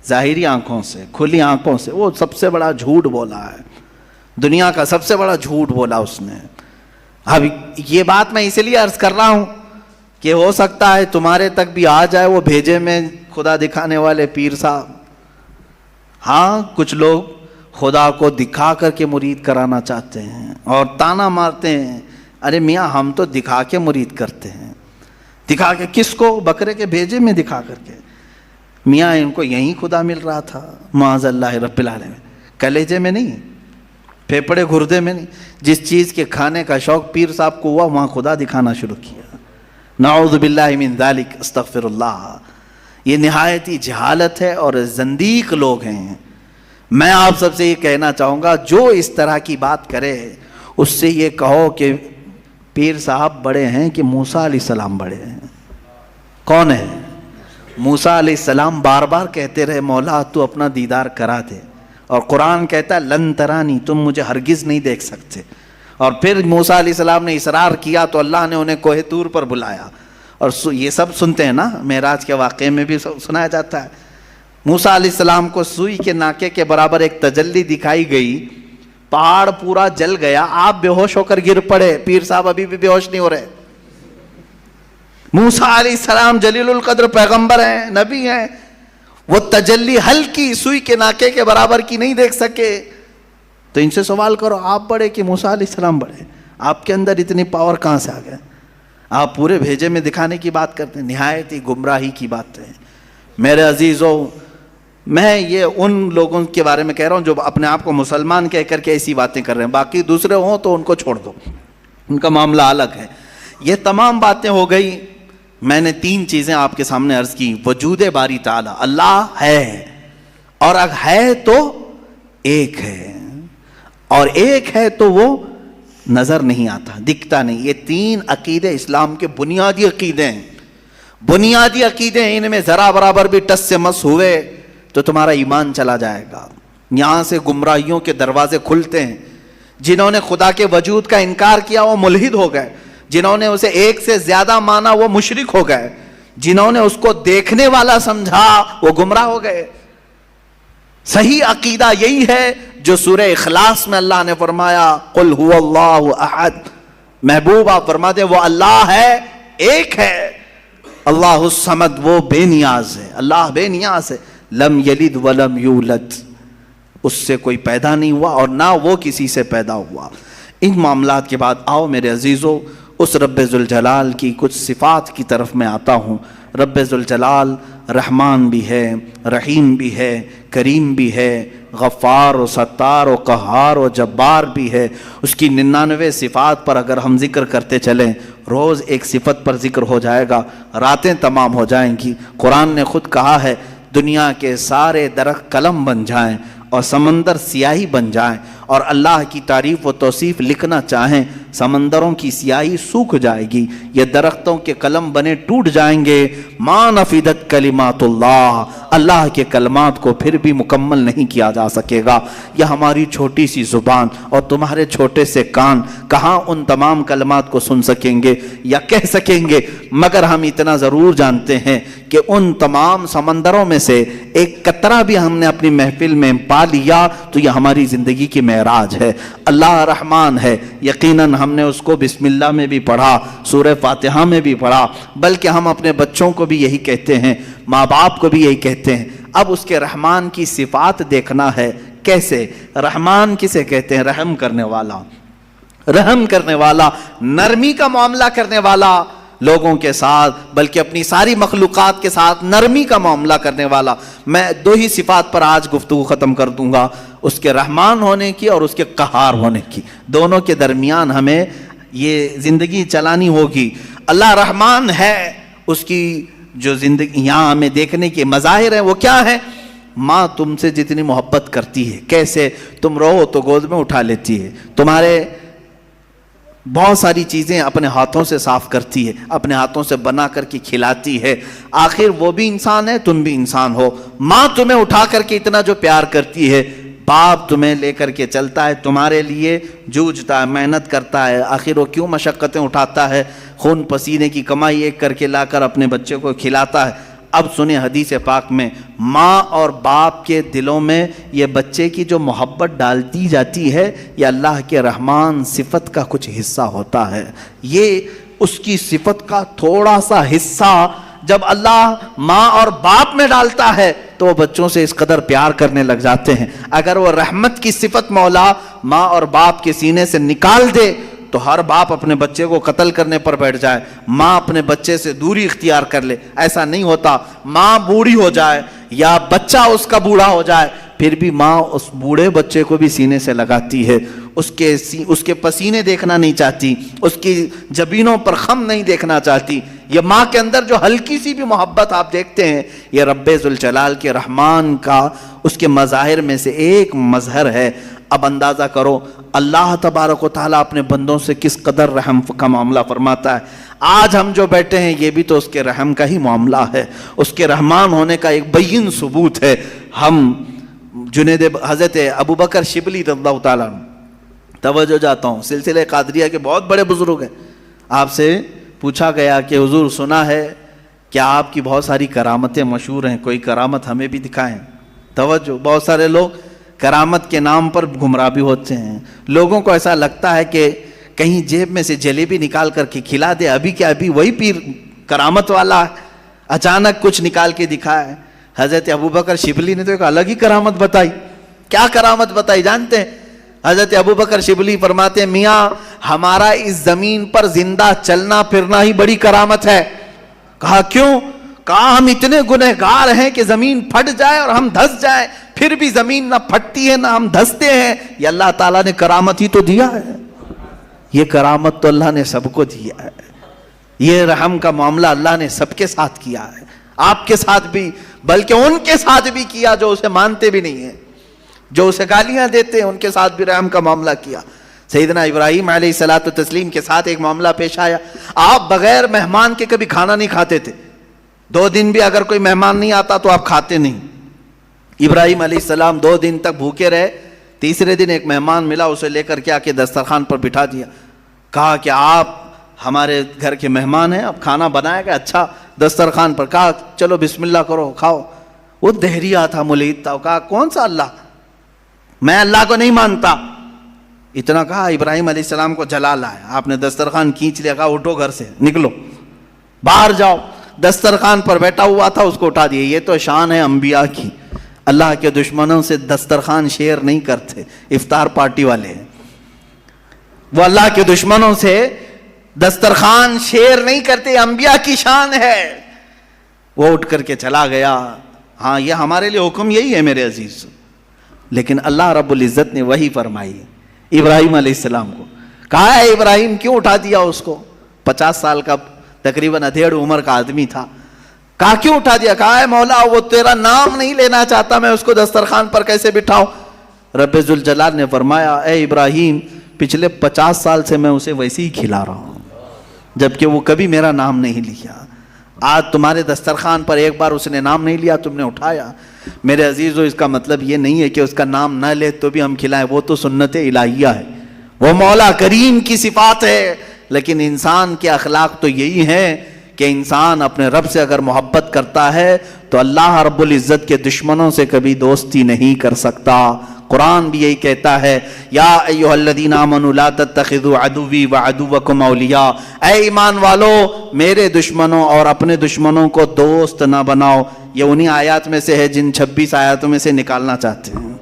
ظاہری آنکھوں سے، کھلی آنکھوں سے، وہ سب سے بڑا جھوٹ بولا ہے، دنیا کا سب سے بڑا جھوٹ بولا اس نے۔ اب یہ بات میں اس لیے عرض کر رہا ہوں کہ ہو سکتا ہے تمہارے تک بھی آ جائے وہ بھیجے میں خدا دکھانے والے پیر صاحب۔ ہاں کچھ لوگ خدا کو دکھا کر کے مرید کرانا چاہتے ہیں اور تانا مارتے ہیں، ارے میاں ہم تو دکھا کے مرید کرتے ہیں۔ دکھا کے کس کو؟ بکرے کے بھیجے میں دکھا کر کے۔ میاں ان کو یہیں خدا مل رہا تھا، معاذ اللہ رب العالمین، کلیجے میں نہیں، پھیپڑے گردے میں نہیں۔ جس چیز کے کھانے کا شوق پیر صاحب کو ہوا وہاں خدا دکھانا شروع کیا۔ نعوذ باللہ من ذالک، استغفر اللہ۔ یہ نہایتی جہالت ہے اور زندیق لوگ ہیں۔ میں آپ سب سے یہ کہنا چاہوں گا جو اس طرح کی بات کرے اس سے یہ کہو کہ پیر صاحب بڑے ہیں کہ موسیٰ علیہ السلام بڑے ہیں؟ کون ہے؟ موسیٰ علیہ السلام بار بار کہتے رہے مولا تو اپنا دیدار کرا دے، اور قرآن کہتا ہے لن ترانی، تم مجھے ہرگز نہیں دیکھ سکتے۔ اور پھر موسیٰ علیہ السلام نے اصرار کیا تو اللہ نے انہیں کوہ طور پر بلایا، اور یہ سب سنتے ہیں نا، معراج کے واقعے میں بھی سنایا جاتا ہے۔ موسیٰ علیہ السلام کو سوئی کے ناکے کے برابر ایک تجلی دکھائی گئی، پہاڑ پورا جل گیا، آپ بے ہوش ہو کر گر پڑے، پیر صاحب ابھی بھی بے ہوش نہیں ہو رہے۔ موسیٰ علیہ السلام جلیل القدر پیغمبر ہیں، نبی ہیں، وہ تجلی ہلکی سوئی کے ناکے کے برابر کی نہیں دیکھ سکے، تو ان سے سوال کرو آپ بڑے کہ موسیٰ علیہ السلام بڑے؟ آپ کے اندر اتنی پاور کہاں سے آ گئے؟ آپ پورے بھیجے میں دکھانے کی بات کرتے ہیں، نہایت ہی گمراہی کی بات ہے۔ میرے عزیزوں، میں یہ ان لوگوں کے بارے میں کہہ رہا ہوں جو اپنے آپ کو مسلمان کہہ کر کے ایسی باتیں کر رہے ہیں، باقی دوسرے ہوں تو ان کو چھوڑ دو، ان کا معاملہ الگ ہے۔ یہ تمام باتیں ہو گئی، میں نے 3 چیزیں آپ کے سامنے عرض کی۔ وجود باری تعالی، اللہ ہے، اور اگر ہے تو ایک ہے، اور ایک ہے تو وہ نظر نہیں آتا، دکھتا نہیں۔ یہ 3 عقیدے اسلام کے بنیادی عقیدے ہیں، بنیادی عقیدے ہیں۔ ان میں ذرا برابر بھی ٹس سے مس ہوئے تو تمہارا ایمان چلا جائے گا۔ یہاں سے گمراہیوں کے دروازے کھلتے ہیں۔ جنہوں نے خدا کے وجود کا انکار کیا وہ ملحد ہو گئے، جنہوں نے اسے ایک سے زیادہ مانا وہ مشرک ہو گئے، جنہوں نے اس کو دیکھنے والا سمجھا وہ گمراہ ہو گئے۔ صحیح عقیدہ یہی ہے جو سورہ اخلاص میں اللہ نے فرمایا قل هو اللہ احد، محبوب آپ فرما دیں وہ اللہ ہے، ایک ہے، اللہ الصمد، وہ بے نیاز ہے، اللہ بے نیاز ہے، لم یلد ولم یولد، اس سے کوئی پیدا نہیں ہوا اور نہ وہ کسی سے پیدا ہوا۔ ان معاملات کے بعد آؤ میرے عزیزو اس رب ذوالجلال کی کچھ صفات کی طرف میں آتا ہوں۔ رب ذوالجلال رحمان بھی ہے، رحیم بھی ہے، کریم بھی ہے، غفار و ستار و قہار و جبار بھی ہے۔ اس کی 99 صفات پر اگر ہم ذکر کرتے چلیں، روز ایک صفت پر ذکر ہو جائے گا، راتیں تمام ہو جائیں گی۔ قرآن نے خود کہا ہے دنیا کے سارے درخت قلم بن جائیں اور سمندر سیاہی بن جائیں اور اللہ کی تعریف و توصیف لکھنا چاہیں، سمندروں کی سیاہی سوکھ جائے گی، یہ درختوں کے قلم بنے ٹوٹ جائیں گے، ما نفدت کلمات اللہ، اللہ کے کلمات کو پھر بھی مکمل نہیں کیا جا سکے گا۔ یہ ہماری چھوٹی سی زبان اور تمہارے چھوٹے سے کان کہاں ان تمام کلمات کو سن سکیں گے یا کہہ سکیں گے، مگر ہم اتنا ضرور جانتے ہیں کہ ان تمام سمندروں میں سے ایک قطرہ بھی ہم نے اپنی محفل میں پا لیا تو یہ ہماری زندگی کی معراج ہے۔ اللہ رحمان ہے، یقیناً ہم نے اس کو بسم اللہ میں بھی پڑھا، سورہ فاتحہ میں بھی پڑھا، بلکہ ہم اپنے بچوں کو بھی یہی کہتے ہیں، ماں باپ کو بھی یہی کہتے ہیں۔ اب اس کے رحمان کی صفات دیکھنا ہے، کیسے رحمان کسے کہتے ہیں؟ رحم کرنے والا، رحم کرنے والا، نرمی کا معاملہ کرنے والا لوگوں کے ساتھ، بلکہ اپنی ساری مخلوقات کے ساتھ نرمی کا معاملہ کرنے والا۔ میں دو ہی صفات پر آج گفتگو ختم کر دوں گا، اس کے رحمان ہونے کی اور اس کے قہار ہونے کی، دونوں کے درمیان ہمیں یہ زندگی چلانی ہوگی۔ اللہ رحمان ہے، اس کی جو زندگی یہاں ہمیں دیکھنے کے مظاہر ہیں وہ کیا ہے؟ ماں تم سے جتنی محبت کرتی ہے، کیسے تم رو تو گود میں اٹھا لیتی ہے، تمہارے بہت ساری چیزیں اپنے ہاتھوں سے صاف کرتی ہے، اپنے ہاتھوں سے بنا کر کے کھلاتی ہے۔ آخر وہ بھی انسان ہے، تم بھی انسان ہو۔ ماں تمہیں اٹھا کر کے اتنا جو پیار کرتی ہے، باپ تمہیں لے کر کے چلتا ہے، تمہارے لیے جوجھتا ہے، محنت کرتا ہے، آخر وہ کیوں مشقتیں اٹھاتا ہے، خون پسینے کی کمائی ایک کر کے لا کر اپنے بچے کو کھلاتا ہے۔ اب سنیں حدیث پاک میں، ماں اور باپ کے دلوں میں یہ بچے کی جو محبت ڈالتی جاتی ہے، یہ اللہ کے رحمان صفت کا کچھ حصہ ہوتا ہے۔ یہ اس کی صفت کا تھوڑا سا حصہ جب اللہ ماں اور باپ میں ڈالتا ہے تو وہ بچوں سے اس قدر پیار کرنے لگ جاتے ہیں۔ اگر وہ رحمت کی صفت مولا ماں اور باپ کے سینے سے نکال دے تو ہر باپ اپنے بچے کو قتل کرنے پر بیٹھ جائے، ماں اپنے بچے سے دوری اختیار کر لے۔ ایسا نہیں ہوتا، ماں بوڑھی ہو جائے یا بچہ اس کا بوڑھا ہو جائے، پھر بھی ماں اس بوڑھے بچے کو بھی سینے سے لگاتی ہے، اس کے پسینے دیکھنا نہیں چاہتی، اس کی جبینوں پر خم نہیں دیکھنا چاہتی۔ یہ ماں کے اندر جو ہلکی سی بھی محبت آپ دیکھتے ہیں، یہ رب ذوالجلال کے رحمان کا اس کے مظاہر میں سے ایک مظہر ہے۔ اب اندازہ کرو اللہ تبارک و تعالیٰ اپنے بندوں سے کس قدر رحم کا معاملہ فرماتا ہے۔ آج ہم جو بیٹھے ہیں یہ بھی تو اس کے رحم کا ہی معاملہ ہے، اس کے رحمان ہونے کا ایک بین ثبوت ہے۔ ہم حضرت ابو بکر شبلی رضی اللہ تعالیٰ عنہ، توجہ جاتا ہوں، سلسلہ قادریہ کے بہت بڑے بزرگ ہیں، آپ سے پوچھا گیا کہ حضور سنا ہے کیا آپ کی بہت ساری کرامتیں مشہور ہیں، کوئی کرامت ہمیں بھی دکھائیں۔ توجہ، بہت سارے لوگ کرامت کے نام پر گمراہ بھی ہوتے ہیں۔ لوگوں کو ایسا لگتا ہے کہ کہیں جیب میں سے جلیبی نکال کر کے کھلا دے، ابھی کیا ابھی وہی پیر کرامت والا ہے، اچانک کچھ نکال کے دکھایا ہے۔ حضرت ابوبکر شبلی نے تو ایک الگ ہی کرامت بتائی۔ کیا کرامت بتائی جانتے ہیں؟ حضرت ابوبکر شبلی فرماتے ہیں، میاں ہمارا اس زمین پر زندہ چلنا پھرنا ہی بڑی کرامت ہے۔ کہا کیوں؟ کہا ہم اتنے گنہگار ہیں کہ زمین پھٹ جائے اور ہم دھس جائیں، پھر بھی زمین نہ پھٹتی ہے نہ ہم دھستے ہیں۔ یہ اللہ تعالیٰ نے کرامت ہی تو دیا ہے، یہ کرامت تو اللہ نے سب کو دیا ہے۔ یہ رحم کا معاملہ اللہ نے سب کے ساتھ کیا ہے، آپ کے ساتھ بھی، بلکہ ان کے ساتھ بھی کیا جو اسے مانتے بھی نہیں ہیں، جو اسے گالیاں دیتے ہیں، ان کے ساتھ بھی رحم کا معاملہ کیا۔ سیدنا ابراہیم علیہ الصلوۃ والتسلیم کے ساتھ ایک معاملہ پیش آیا، آپ بغیر مہمان کے کبھی کھانا نہیں کھاتے تھے، 2 دن بھی اگر کوئی مہمان نہیں آتا تو آپ کھاتے نہیں۔ ابراہیم علیہ السلام 2 دن تک بھوکے رہے، تیسرے دن ایک مہمان ملا، اسے لے کر کے آ کے دسترخوان پر بٹھا دیا، کہا کہ آپ ہمارے گھر کے مہمان ہیں، اب کھانا بنایا گیا، اچھا دسترخوان پر، کہا چلو بسم اللہ کرو کھاؤ۔ وہ دہریہ تھا، ملحد تھا، کہا کون سا اللہ، میں اللہ کو نہیں مانتا۔ اتنا کہا ابراہیم علیہ السلام کو جلال آیا، آپ نے دسترخوان کھینچ لیا، کہا اٹھو گھر سے نکلو باہر جاؤ۔ دسترخوان پر بیٹھا ہوا تھا، اس کو اٹھا دیا۔ یہ تو شان ہے انبیاء کی، اللہ کے دشمنوں سے دسترخوان شیئر نہیں کرتے، افطار پارٹی والے ہیں، وہ اللہ کے دشمنوں سے دسترخوان شیئر نہیں کرتے، انبیاء کی شان ہے۔ وہ اٹھ کر کے چلا گیا۔ ہاں یہ ہمارے لیے حکم یہی ہے میرے عزیز، لیکن اللہ رب العزت نے وہی فرمائی ابراہیم علیہ السلام کو، کہا ہے ابراہیم کیوں اٹھا دیا اس کو؟ 50 سال کا تقریباً 1.5 عمر کا آدمی تھا، کہا کیوں اٹھا دیا؟ کہا ہے مولا وہ تیرا نام نہیں لینا چاہتا، میں اس کو دسترخوان پر کیسے بٹھاؤں؟ رب ذوالجلال نے فرمایا، اے ابراہیم پچھلے 50 سال سے میں اسے ویسے ہی کھلا رہا ہوں، جبکہ وہ کبھی میرا نام نہیں لیا۔ آج تمہارے دسترخوان پر ایک بار اس نے نام نہیں لیا، تم نے اٹھایا۔ میرے عزیزو، اس کا مطلب یہ نہیں ہے کہ اس کا نام نہ لے تو بھی ہم کھلائیں، وہ تو سنت الہیہ ہے، وہ مولا کریم کی صفات ہے۔ لیکن انسان کے اخلاق تو یہی ہیں کہ انسان اپنے رب سے اگر محبت کرتا ہے تو اللہ رب العزت کے دشمنوں سے کبھی دوستی نہیں کر سکتا۔ قرآن بھی یہی کہتا ہے، یا ایھا الذین آمنوا لا تتخذوا عدوی وعدوکم اولیاء، اے ایمان والو میرے دشمنوں اور اپنے دشمنوں کو دوست نہ بناؤ۔ یہ انہی آیات میں سے ہے جن 26 آیاتوں میں سے نکالنا چاہتے ہیں،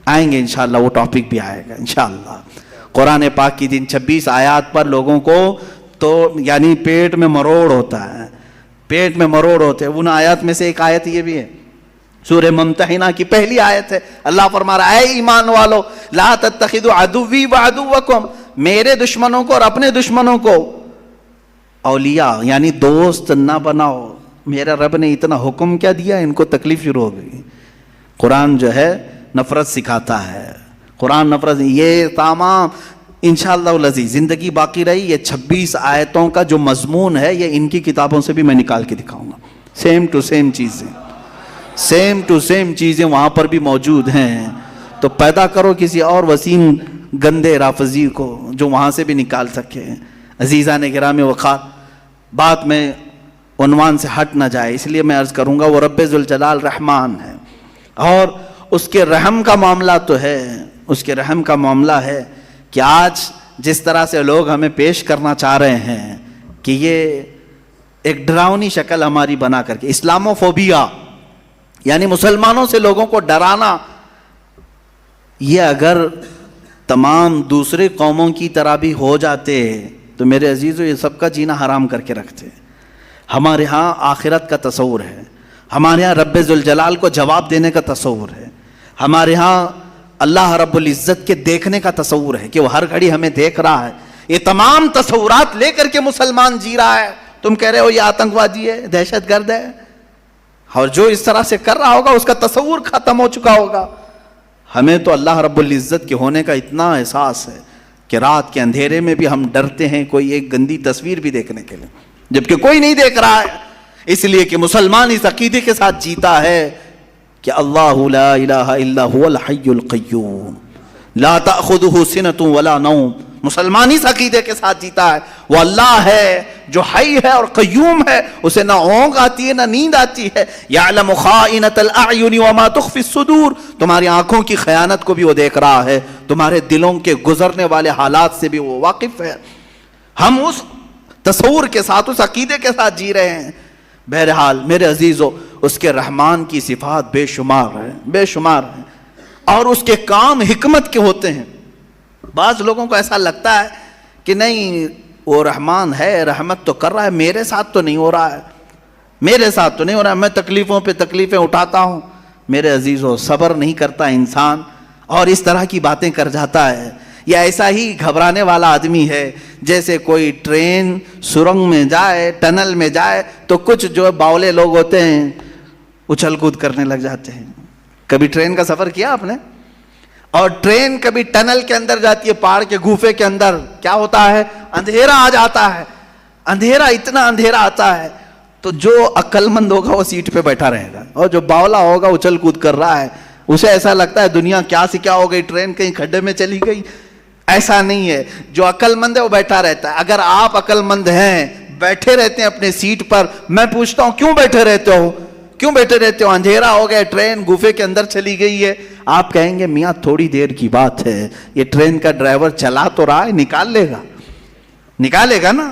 آئیں گے انشاءاللہ، وہ ٹاپک بھی آئے گا انشاءاللہ۔ قرآن پاک کی جن 26 آیات پر لوگوں کو تو یعنی پیٹ میں مروڑ ہوتا ہے، پیٹ میں مروڑ ہوتے ہیں۔ ان آیات میں سے ایک آیت یہ بھی ہے، سورہ ممتحنہ کی پہلی آیت ہے، اللہ فرما رہا ہے اے ایمان والو لا تتخذوا عدوی وعدوکم، میرے دشمنوں کو اور اپنے دشمنوں کو اولیاء یعنی دوست نہ بناؤ۔ میرا رب نے اتنا حکم کیا دیا، ان کو تکلیف شروع ہو گئی۔ قرآن جو ہے نفرت سکھاتا ہے، قرآن نفرت، یہ تمام انشاءاللہ العزیز زندگی باقی رہی یہ 26 آیتوں کا جو مضمون ہے یہ ان کی کتابوں سے بھی میں نکال کے دکھاؤں گا، سیم ٹو سیم چیزیں، سیم ٹو سیم چیزیں وہاں پر بھی موجود ہیں۔ تو پیدا کرو کسی اور وسیم گندے رافضی کو جو وہاں سے بھی نکال سکے۔ عزیزان گرامی وقار، بات میں عنوان سے ہٹ نہ جائے، اس لیے میں عرض کروں گا وہ رب ذوالجلال رحمان ہے، اور اس کے رحم کا معاملہ تو ہے، اس کے رحم کا معاملہ ہے کہ آج جس طرح سے لوگ ہمیں پیش کرنا چاہ رہے ہیں کہ یہ ایک ڈراؤنی شکل ہماری بنا کر کے اسلاموفوبیا یعنی مسلمانوں سے لوگوں کو ڈرانا، یہ اگر تمام دوسرے قوموں کی طرح بھی ہو جاتے تو میرے عزیزو یہ سب کا جینا حرام کر کے رکھتے۔ ہمارے ہاں آخرت کا تصور ہے، ہمارے ہاں رب ذوالجلال کو جواب دینے کا تصور ہے، ہمارے ہاں اللہ رب العزت کے دیکھنے کا تصور ہے کہ وہ ہر گھڑی ہمیں دیکھ رہا ہے۔ یہ تمام تصورات لے کر کے مسلمان جی رہا ہے۔ تم کہہ رہے ہو یہ آتنکوادی ہے، دہشت گرد ہے، اور جو اس طرح سے کر رہا ہوگا اس کا تصور ختم ہو چکا ہوگا۔ ہمیں تو اللہ رب العزت کے ہونے کا اتنا احساس ہے کہ رات کے اندھیرے میں بھی ہم ڈرتے ہیں کوئی ایک گندی تصویر بھی دیکھنے کے لیے، جبکہ کوئی نہیں دیکھ رہا ہے، اس لیے کہ مسلمان اس عقیدے کے ساتھ جیتا ہے کہ اللہ لا الہ الا هو الحی القیوم لا تأخذہ سنۃ ولا نوم۔ مسلمان اس عقیدے کے ساتھ جیتا ہے، وہ اللہ ہے جو حی ہے اور قیوم ہے، اسے نہ اونگ آتی ہے نہ نیند آتی ہے۔ یعلم خائنۃ الاعین وما تخفی الصدور، تمہاری آنکھوں کی خیانت کو بھی وہ دیکھ رہا ہے، تمہارے دلوں کے گزرنے والے حالات سے بھی وہ واقف ہے۔ ہم اس تصور کے ساتھ، اس عقیدے کے ساتھ جی رہے ہیں۔ بہرحال میرے عزیزو، اس کے رحمان کی صفات بے شمار ہیں، بے شمار ہیں، اور اس کے کام حکمت کے ہوتے ہیں۔ بعض لوگوں کو ایسا لگتا ہے کہ نہیں وہ رحمان ہے، رحمت تو کر رہا ہے، میرے ساتھ تو نہیں ہو رہا ہے، میرے ساتھ تو نہیں ہو رہا ہے، میں تکلیفوں پہ تکلیفیں اٹھاتا ہوں۔ میرے عزیزو، صبر نہیں کرتا انسان اور اس طرح کی باتیں کر جاتا ہے، یہ ایسا ہی گھبرانے والا آدمی ہے جیسے کوئی ٹرین سرنگ میں جائے، ٹنل میں جائے تو کچھ جو باولے لوگ ہوتے ہیں اچھل کود کرنے لگ جاتے ہیں۔ کبھی ٹرین کا سفر کیا آپ نے؟ اور ٹرین کبھی ٹنل کے اندر جاتی ہے، پہاڑ کے گوفے کے اندر، کیا ہوتا ہے؟ اندھیرا آ جاتا ہے، اندھیرا، اتنا اندھیرا آتا ہے تو جو عقل مند ہوگا وہ سیٹ پہ بیٹھا رہے گا، اور جو باولا ہوگا اچھل کود کر رہا ہے، اسے ایسا لگتا ہے دنیا کیا سے کیا ہو گئی، ٹرین کہیں کھڈے میں چلی گئی۔ ایسا نہیں ہے، جو عقل مند ہے وہ بیٹھا رہتا ہے۔ اگر آپ عقل مند ہیں، بیٹھے رہتے ہیں اپنے سیٹ پر، میں پوچھتا ہوں کیوں بیٹھے رہتے ہو؟ کیوں بیٹھے رہتے ہو؟ اندھیرا ہو گیا، ٹرین گوفے کے اندر چلی گئی ہے، آپ کہیں گے میاں تھوڑی دیر کی بات ہے، یہ ٹرین کا ڈرائیور چلا تو رہا ہے، نکالے گا نا۔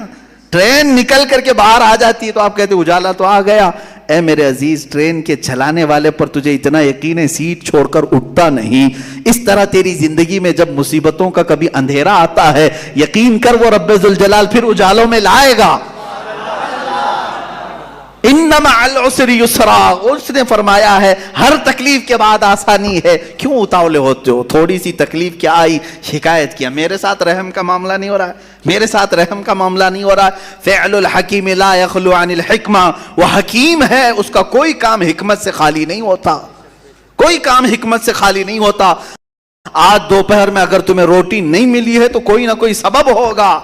ٹرین نکل کر کے باہر آ جاتی ہے تو آپ کہتے اجالا تو آ گیا۔ اے میرے عزیز، ٹرین کے چلانے والے پر تجھے اتنا یقین ہے سیٹ چھوڑ کر اٹھتا نہیں۔ اس طرح تیری زندگی میں جب مصیبتوں کا کبھی اندھیرا آتا ہے، یقین کر وہ رب ذوالجلال پھر اجالوں میں لائے گا۔ ان مع العسر یسرا، اس نے فرمایا ہے ہر تکلیف کے بعد آسانی ہے۔ کیوں اتاولے ہوتے ہو؟ تھوڑی سی تکلیف کیا آئی، شکایت کیا، میرے ساتھ رحم کا معاملہ نہیں ہو رہا ہے، میرے ساتھ رحم کا معاملہ نہیں ہو رہا ہے۔ فعل الحکیم لا یخلو عن الحکمہ، وہ حکیم ہے، اس کا کوئی کام حکمت سے خالی نہیں ہوتا، کوئی کام حکمت سے خالی نہیں ہوتا۔ آج دوپہر میں اگر تمہیں روٹی نہیں ملی ہے تو کوئی نہ کوئی سبب ہوگا،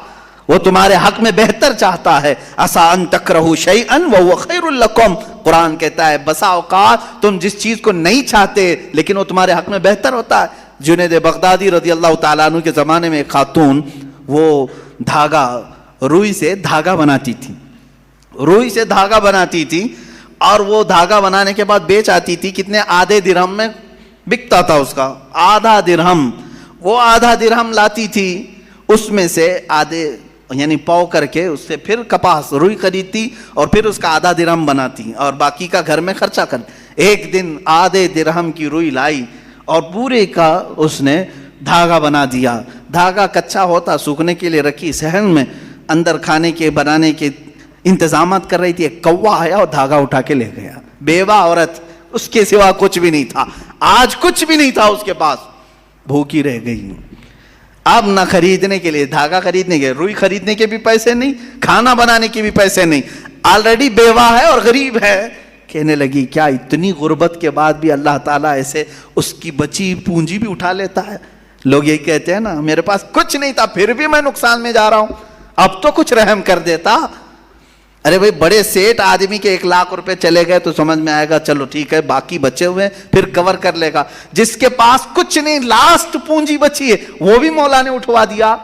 وہ تمہارے حق میں بہتر چاہتا ہے. عسیٰ ان تکرہوا شیئا وہو خیر لکم، قرآن کہتا ہے بسا اوقات تم جس چیز کو نہیں چاہتے لیکن وہ تمہارے حق میں بہتر ہوتا ہے. جنید بغدادی رضی اللہ تعالیٰ عنہ کے زمانے میں ایک خاتون وہ روئی سے دھاگا بناتی تھی، روئی سے دھاگا بناتی تھی اور وہ دھاگا بنانے کے بعد بیچ آتی تھی. کتنے؟ آدھے درہم میں بکتا تھا اس کا، آدھا درہم. وہ آدھا درہم لاتی تھی، اس میں سے آدھے یعنی پاؤ کر کے اس سے پھر کپاس روئی خریدتی اور پھر اس کا آدھا درہم بناتی اور باقی کا گھر میں خرچہ کر. ایک دن آدھے درہم کی روئی لائی اور پورے کا اس نے دھاگا بنا دیا. دھاگا کچا ہوتا، سوکھنے کے لیے رکھی صحن میں، اندر کھانے کے بنانے کے انتظامات کر رہی تھی. ایک کوا آیا اور دھاگا اٹھا کے لے گیا. بیوہ عورت، اس کے سوا کچھ بھی نہیں تھا، آج کچھ بھی نہیں تھا اس کے پاس، بھوکی رہ گئی. اب نہ خریدنے کے لیے دھاگا خریدنے کے، روئی خریدنے کے بھی پیسے نہیں، کھانا بنانے کے بھی پیسے نہیں، آلریڈی بیوہ ہے اور غریب ہے. کہنے لگی کیا اتنی غربت کے بعد بھی اللہ تعالیٰ ایسے اس کی بچی پونجی بھی اٹھا لیتا ہے؟ لوگ یہی کہتے ہیں نا، میرے پاس کچھ نہیں تھا پھر بھی میں نقصان میں جا رہا ہوں، اب تو کچھ رحم کر دیتا. ارے بھائی بڑے سیٹ آدمی کے 1 لاکھ روپے چلے گئے تو سمجھ میں آئے گا چلو ٹھیک ہے باقی بچے ہوئے پھر کور کر لے گا. جس کے پاس کچھ نہیں، لاسٹ پونجی بچی ہے، وہ بھی مولا نے اٹھوا دیا،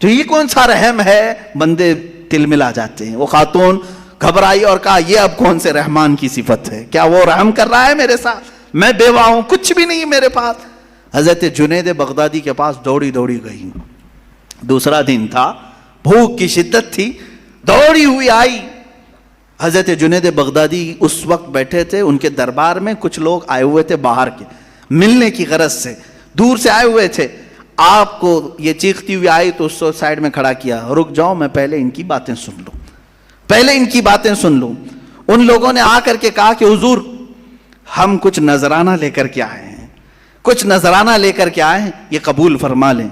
تو یہ کون سا رحم ہے؟ بندے تل ملا جاتے ہیں. وہ خاتون گھبرائی اور کہا یہ اب کون سے رحمان کی صفت ہے؟ کیا وہ رحم کر رہا ہے میرے ساتھ؟ میں بیوہ ہوں، کچھ بھی نہیں میرے پاس. حضرت جنید بغدادی کے پاس دوڑی دوڑی گئی. دوسرا دن تھا، بھوک کی شدت تھی، دوڑی ہوئی آئی. حضرت جنید بغدادی اس وقت بیٹھے تھے، ان کے دربار میں کچھ لوگ آئے ہوئے تھے باہر کے، ملنے کی غرض سے دور سے آئے ہوئے تھے. آپ کو یہ چیختی ہوئی آئی تو اس کو سائڈ میں کھڑا کیا، رک جاؤ میں پہلے ان کی باتیں سن لوں، پہلے ان کی باتیں سن لوں. ان لوگوں نے آ کر کے کہا کہ حضور ہم کچھ نذرانہ لے کر کے آئے ہیں، کچھ نذرانہ لے کر کے آئے ہیں، یہ قبول فرما لیں.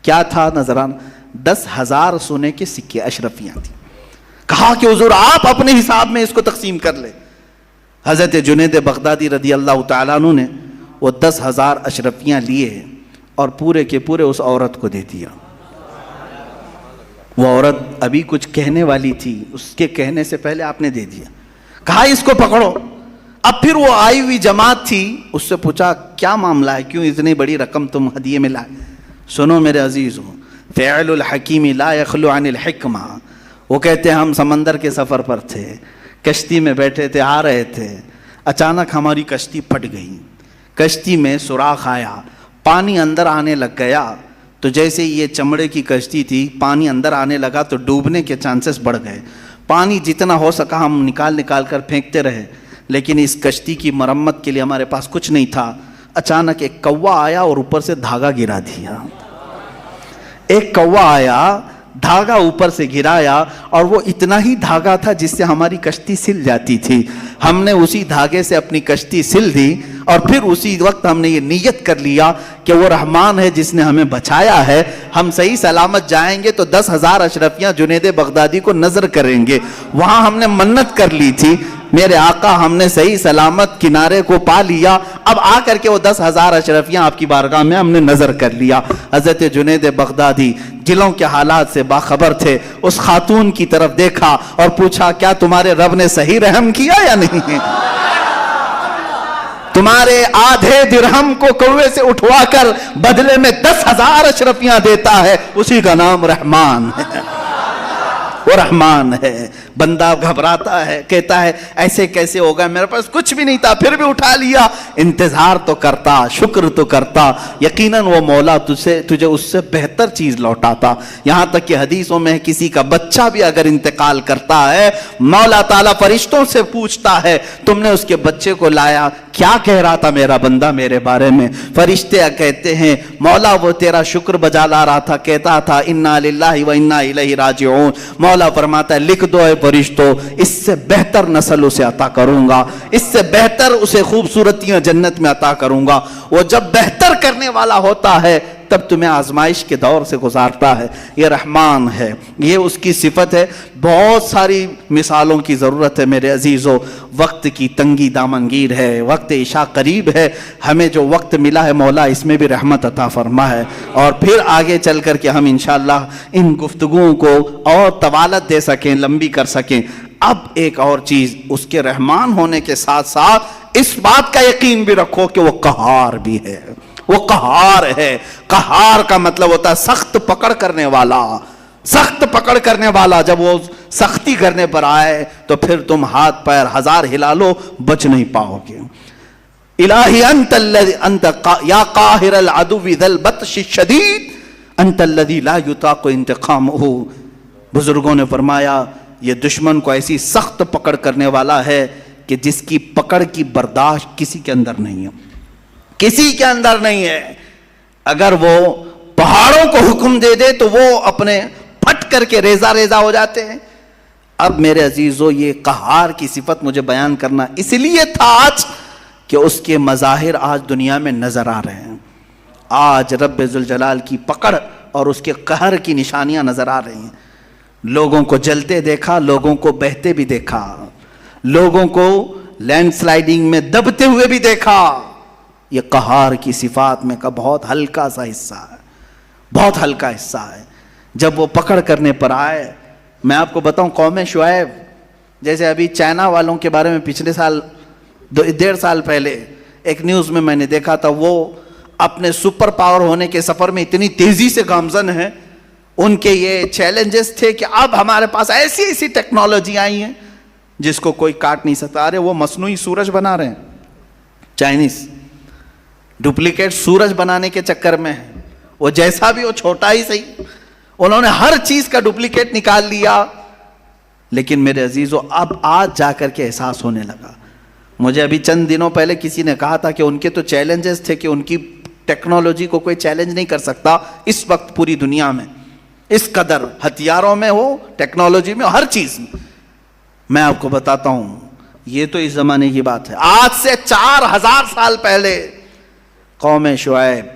کیا تھا نذرانہ؟ 10,000 سونے کے سکے اشرفیاں تھیں. کہا کہ حضور آپ اپنے حساب میں اس کو تقسیم کر لیں. حضرت جنید بغدادی رضی اللہ تعالیٰ عنہ نے وہ 10,000 اشرفیاں لیے اور پورے کے پورے اس عورت کو دے دیا. وہ عورت ابھی کچھ کہنے والی تھی، اس کے کہنے سے پہلے آپ نے دے دیا. کہا اس کو پکڑو. اب پھر وہ آئی ہوئی جماعت تھی، اس سے پوچھا کیا معاملہ ہے، کیوں اتنی بڑی رقم تم ہدیے میں لائے؟ سنو میرے عزیزوں، فعل الحکیم لا یخلو عن الحکمہ. وہ کہتے ہیں ہم سمندر کے سفر پر تھے، کشتی میں بیٹھے تھے، آ رہے تھے، اچانک ہماری کشتی پھٹ گئی، کشتی میں سوراخ آیا، پانی اندر آنے لگ گیا. تو جیسے یہ چمڑے کی کشتی تھی، پانی اندر آنے لگا تو ڈوبنے کے چانسز بڑھ گئے. پانی جتنا ہو سکا ہم نکال کر پھینکتے رہے، لیکن اس کشتی کی مرمت کے لیے ہمارے پاس کچھ نہیں تھا. اچانک ایک کوا آیا اور اوپر سے دھاگا گرا دیا. ایک کوا آیا، دھاگا اوپر سے گرایا، اور وہ اتنا ہی دھاگا تھا جس سے ہماری کشتی سل جاتی تھی. ہم نے اسی دھاگے سے اپنی کشتی سل دی اور پھر اسی وقت ہم نے یہ نیت کر لیا کہ وہ رحمان ہے جس نے ہمیں بچایا ہے. ہم صحیح سلامت جائیں گے تو 10,000 اشرفیاں جنید بغدادی کو نظر کریں گے. وہاں ہم نے منت کر لی تھی، میرے آقا ہم نے صحیح سلامت کنارے کو پا لیا، اب آ کر کے وہ 10,000 اشرفیاں آپ کی بارگاہ میں ہم نے نظر کر لیا. حضرت جنید بغدادی دلوں کے حالات سے باخبر تھے، اس خاتون کی طرف دیکھا اور پوچھا کیا تمہارے رب نے صحیح رحم کیا یا نہیں؟ تمہارے آدھے درہم کو کوے سے اٹھوا کر بدلے میں 10,000 اشرفیاں دیتا ہے، اسی کا نام رحمان ہے. وہ رحمان ہے. بندہ گھبراتا ہے، کہتا ہے ایسے کیسے ہوگا، میرے پاس کچھ بھی نہیں تھا پھر بھی اٹھا لیا. انتظار تو کرتا، شکر تو کرتا، یقیناً وہ مولا تجھے اس سے بہتر چیز لوٹاتا. یہاں تک کہ حدیثوں میں کسی کا بچہ بھی اگر انتقال کرتا ہے، مولا تعالیٰ فرشتوں سے پوچھتا ہے تم نے اس کے بچے کو لایا، کیا کہہ رہا تھا میرا بندہ میرے بارے میں؟ فرشتے کہتے ہیں مولا وہ تیرا شکر بجا لا رہا تھا، کہتا تھا انا للہ و انا الیہ راجعون. مولا فرماتا ہے لکھ دو اے فرشتوں، اس سے بہتر نسل اسے عطا کروں گا، اس سے بہتر اسے خوبصورتیاں جنت میں عطا کروں گا. وہ جب بہتر کرنے والا ہوتا ہے تب تمہیں آزمائش کے دور سے گزارتا ہے. یہ رحمان ہے, یہ اس کی صفت ہے. بہت ساری مثالوں کی ضرورت ہے میرے عزیزو. وقت کی تنگی دامنگیر ہے, وقت عشاء قریب ہے. ہمیں جو وقت ملا ہے مولا اس میں بھی رحمت عطا فرما ہے, اور پھر آگے چل کر کے ہم انشاءاللہ ان گفتگوؤں کو اور طوالت دے سکیں, لمبی کر سکیں. اب ایک اور چیز, اس کے رحمان ہونے کے ساتھ ساتھ اس بات کا یقین بھی رکھو کہ وہ قہار بھی ہے. وہ قہار ہے. قہار کا مطلب ہوتا ہے سخت پکڑ کرنے والا. سخت پکڑ کرنے والا جب وہ سختی کرنے پر آئے تو پھر تم ہاتھ پیر ہزار ہلا لو, بچ نہیں پاؤ گے. الہی انت یا قاہر العدو ذا البطش الشدید انت الذی لا یطاق انتقامہ. بزرگوں نے فرمایا یہ دشمن کو ایسی سخت پکڑ کرنے والا ہے کہ جس کی پکڑ کی برداشت کسی کے اندر نہیں ہے, کسی کے اندر نہیں ہے. اگر وہ پہاڑوں کو حکم دے دے تو وہ اپنے پھٹ کر کے ریزہ ریزہ ہو جاتے ہیں. اب میرے عزیزو یہ قہار کی صفت مجھے بیان کرنا اس لیے تھا آج کہ اس کے مظاہر آج دنیا میں نظر آ رہے ہیں. آج رب ذوالجلال کی پکڑ اور اس کے قہر کی نشانیاں نظر آ رہی ہیں. لوگوں کو جلتے دیکھا, لوگوں کو بہتے بھی دیکھا, لوگوں کو لینڈ سلائیڈنگ میں دبتے ہوئے بھی دیکھا. یہ قہار کی صفات میں کا بہت ہلکا سا حصہ ہے, بہت ہلکا حصہ ہے. جب وہ پکڑ کرنے پر آئے, میں آپ کو بتاؤں قوم شعیب, جیسے ابھی چائنا والوں کے بارے میں پچھلے سال 1.5 سال پہلے ایک نیوز میں نے دیکھا تھا, وہ اپنے سپر پاور ہونے کے سفر میں اتنی تیزی سے گامزن ہیں. ان کے یہ چیلنجز تھے کہ اب ہمارے پاس ایسی ایسی ٹیکنالوجی آئی ہیں جس کو کوئی کاٹ نہیں سکتا. ارے وہ مصنوعی سورج بنا رہے ہیں, چائنیز ڈپلیکیٹ سورج بنانے کے چکر میں ہے. وہ جیسا بھی ہو, چھوٹا ہی صحیح, انہوں نے ہر چیز کا ڈپلیکیٹ نکال لیا. لیکن میرے عزیزو اب آج جا کر کے احساس ہونے لگا. مجھے ابھی چند دنوں پہلے کسی نے کہا تھا کہ ان کے تو چیلنجز تھے کہ ان کی ٹیکنالوجی کو کوئی چیلنج نہیں کر سکتا اس وقت پوری دنیا میں, اس قدر ہتھیاروں میں ہو, ٹیکنالوجی میں ہو, ہر چیز میں. میں آپ کو بتاتا ہوں یہ تو اس زمانے کی بات ہے. آج سے 4000 سال پہلے قوم شعیب,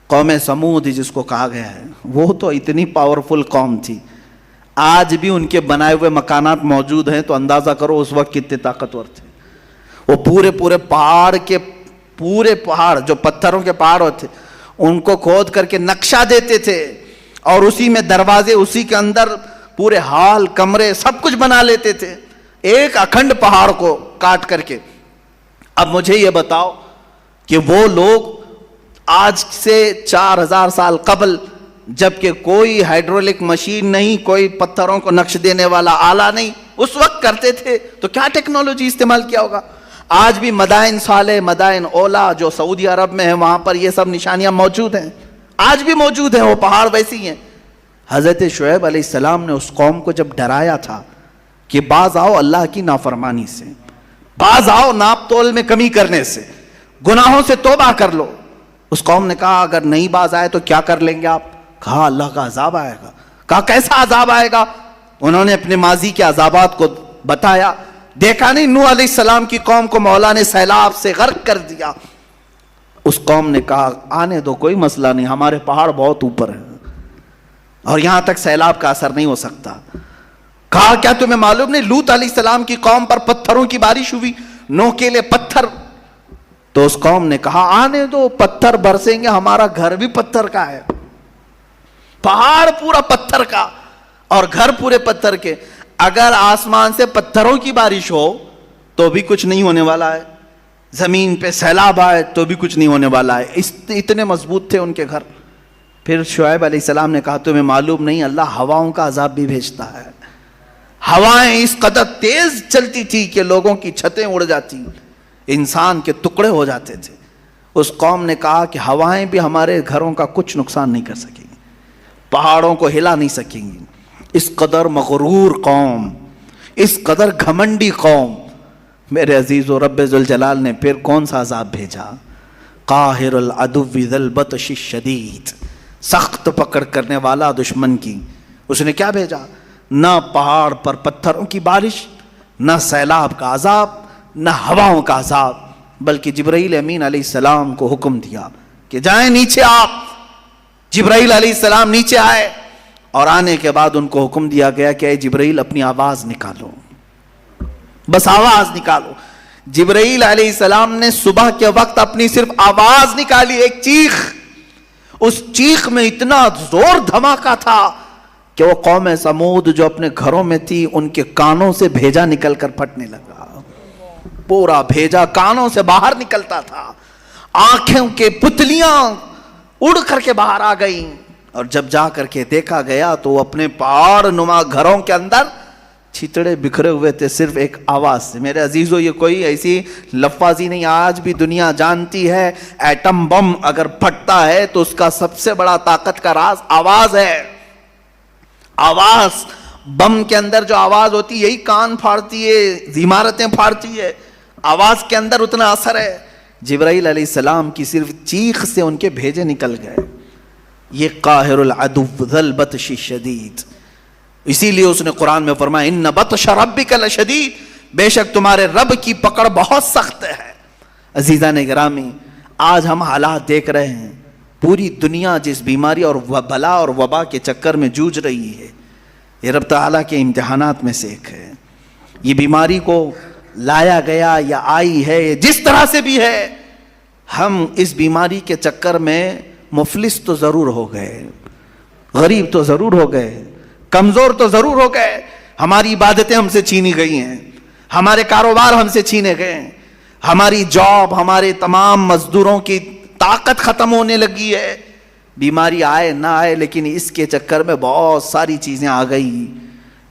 قوم سمود جس کو کہا گیا ہے, وہ تو اتنی پاورفل قوم تھی. آج بھی ان کے بنائے ہوئے مکانات موجود ہیں تو اندازہ کرو اس وقت کتنے طاقتور تھے. وہ پورے پہاڑ کے پورے پہاڑ جو پتھروں کے پہاڑ ہوتے ان کو کھود کر کے نقشہ دیتے تھے, اور اسی میں دروازے, اسی کے اندر پورے ہال, کمرے, سب کچھ بنا لیتے تھے ایک اکھنڈ پہاڑ کو کاٹ کر کے. اب مجھے یہ بتاؤ کہ وہ لوگ آج سے 4000 سال قبل, جبکہ کوئی ہائیڈرولک مشین نہیں, کوئی پتھروں کو نقش دینے والا آلہ نہیں, اس وقت کرتے تھے تو کیا ٹیکنالوجی استعمال کیا ہوگا. آج بھی مدائن صالح, مدائن اولا جو سعودی عرب میں ہیں, وہاں پر یہ سب نشانیاں موجود ہیں, آج بھی موجود ہیں. وہ پہاڑ ویسی ہیں. حضرت شعیب علیہ السلام نے اس قوم کو جب ڈرایا تھا کہ باز آؤ اللہ کی نافرمانی سے, باز آؤ ناپ تول میں کمی کرنے سے, گناہوں سے توبہ کر لو, اس قوم نے کہا اگر نہیں باز آئے تو کیا کر لیں گے آپ؟ کہا اللہ کا عذاب آئے گا. کہا کیسا عذاب آئے گا؟ انہوں نے اپنے ماضی کے عذابات کو بتایا. دیکھا نہیں نوح علیہ السلام کی قوم کو مولا نے سیلاب سے غرق کر دیا. اس قوم نے کہا آنے دو, کوئی مسئلہ نہیں, ہمارے پہاڑ بہت اوپر ہیں اور یہاں تک سیلاب کا اثر نہیں ہو سکتا. کہا کیا تمہیں معلوم نہیں لوط علیہ السلام کی قوم پر پتھروں کی بارش ہوئی, نوکیلے پتھر. تو اس قوم نے کہا آنے دو, پتھر برسیں گے, ہمارا گھر بھی پتھر کا ہے, پہاڑ پورا پتھر کا اور گھر پورے پتھر کے. اگر آسمان سے پتھروں کی بارش ہو تو بھی کچھ نہیں ہونے والا ہے, زمین پہ سیلاب آئے تو بھی کچھ نہیں ہونے والا ہے. اتنے مضبوط تھے ان کے گھر. پھر شعیب علیہ السلام نے کہا تمہیں معلوم نہیں اللہ ہواؤں کا عذاب بھی بھیجتا ہے. ہوائیں اس قدر تیز چلتی تھی کہ لوگوں کی چھتیں اڑ جاتی, انسان کے ٹکڑے ہو جاتے تھے. اس قوم نے کہا کہ ہوائیں بھی ہمارے گھروں کا کچھ نقصان نہیں کر سکیں گی, پہاڑوں کو ہلا نہیں سکیں گی. اس قدر مغرور قوم, اس قدر گھمنڈی قوم. میرے عزیز و رب ذوالجلال نے پھر کون سا عذاب بھیجا؟ قاہر العدو ذی البطش الشدید, سخت پکڑ کرنے والا دشمن کی. اس نے کیا بھیجا؟ نہ پہاڑ پر پتھروں کی بارش, نہ سیلاب کا عذاب, نہ ہواؤں کا عذاب, بلکہ جبرائیل امین علیہ السلام کو حکم دیا کہ جائیں نیچے آپ جبرائیل علیہ السلام نیچے آئے اور آنے کے بعد ان کو حکم دیا گیا کہ اے جبرائیل اپنی آواز نکالو، بس آواز نکالو۔ جبرائیل علیہ السلام نے صبح کے وقت اپنی صرف آواز نکالی، ایک چیخ، اس چیخ میں اتنا زور دھماکہ تھا کہ وہ قوم سمود جو اپنے گھروں میں تھی ان کے کانوں سے بھیجا نکل کر پھٹنے لگا، پورا بھیجا کانوں سے باہر نکلتا تھا، آنکھوں کے پتلیاں اڑ کر کے باہر آ گئیں، اور جب جا کر کے دیکھا گیا تو وہ اپنے پہاڑ نما گھروں کے اندر چھتڑے بکھرے ہوئے تھے صرف ایک آواز سے۔ میرے عزیزو، یہ کوئی ایسی لفظی نہیں، آج بھی دنیا جانتی ہے ایٹم بم اگر پھٹتا ہے تو اس کا سب سے بڑا طاقت کا راز آواز ہے۔ آواز، بم کے اندر جو آواز ہوتی ہے یہی کان پھاڑتی ہے، عمارتیں پھاڑتی ہے، آواز کے اندر اتنا اثر ہے۔ جبرائیل علیہ السلام کی صرف چیخ سے ان کے بھیجے نکل گئے۔ یہ قاہر العدو ذو البطش الشدید، اسی لیے اس نے قرآن میں فرمایا ان بطش ربک لشدید، بے شک تمہارے رب کی پکڑ بہت سخت ہے۔ عزیزان گرامی، آج ہم حالات دیکھ رہے ہیں، پوری دنیا جس بیماری اور بلا اور وبا کے چکر میں جوجھ رہی ہے، یہ رب تعالیٰ کے امتحانات میں سے ایک ہے۔ یہ بیماری کو لایا گیا یا آئی ہے، جس طرح سے بھی ہے، ہم اس بیماری کے چکر میں مفلس تو ضرور ہو گئے، غریب تو ضرور ہو گئے، کمزور تو ضرور ہو گئے، ہماری عبادتیں ہم سے چھینی گئی ہیں، ہمارے کاروبار ہم سے چھینے گئے ہیں، ہماری جاب، ہمارے تمام مزدوروں کی طاقت ختم ہونے لگی ہے۔ بیماری آئے نہ آئے لیکن اس کے چکر میں بہت ساری چیزیں آ گئی،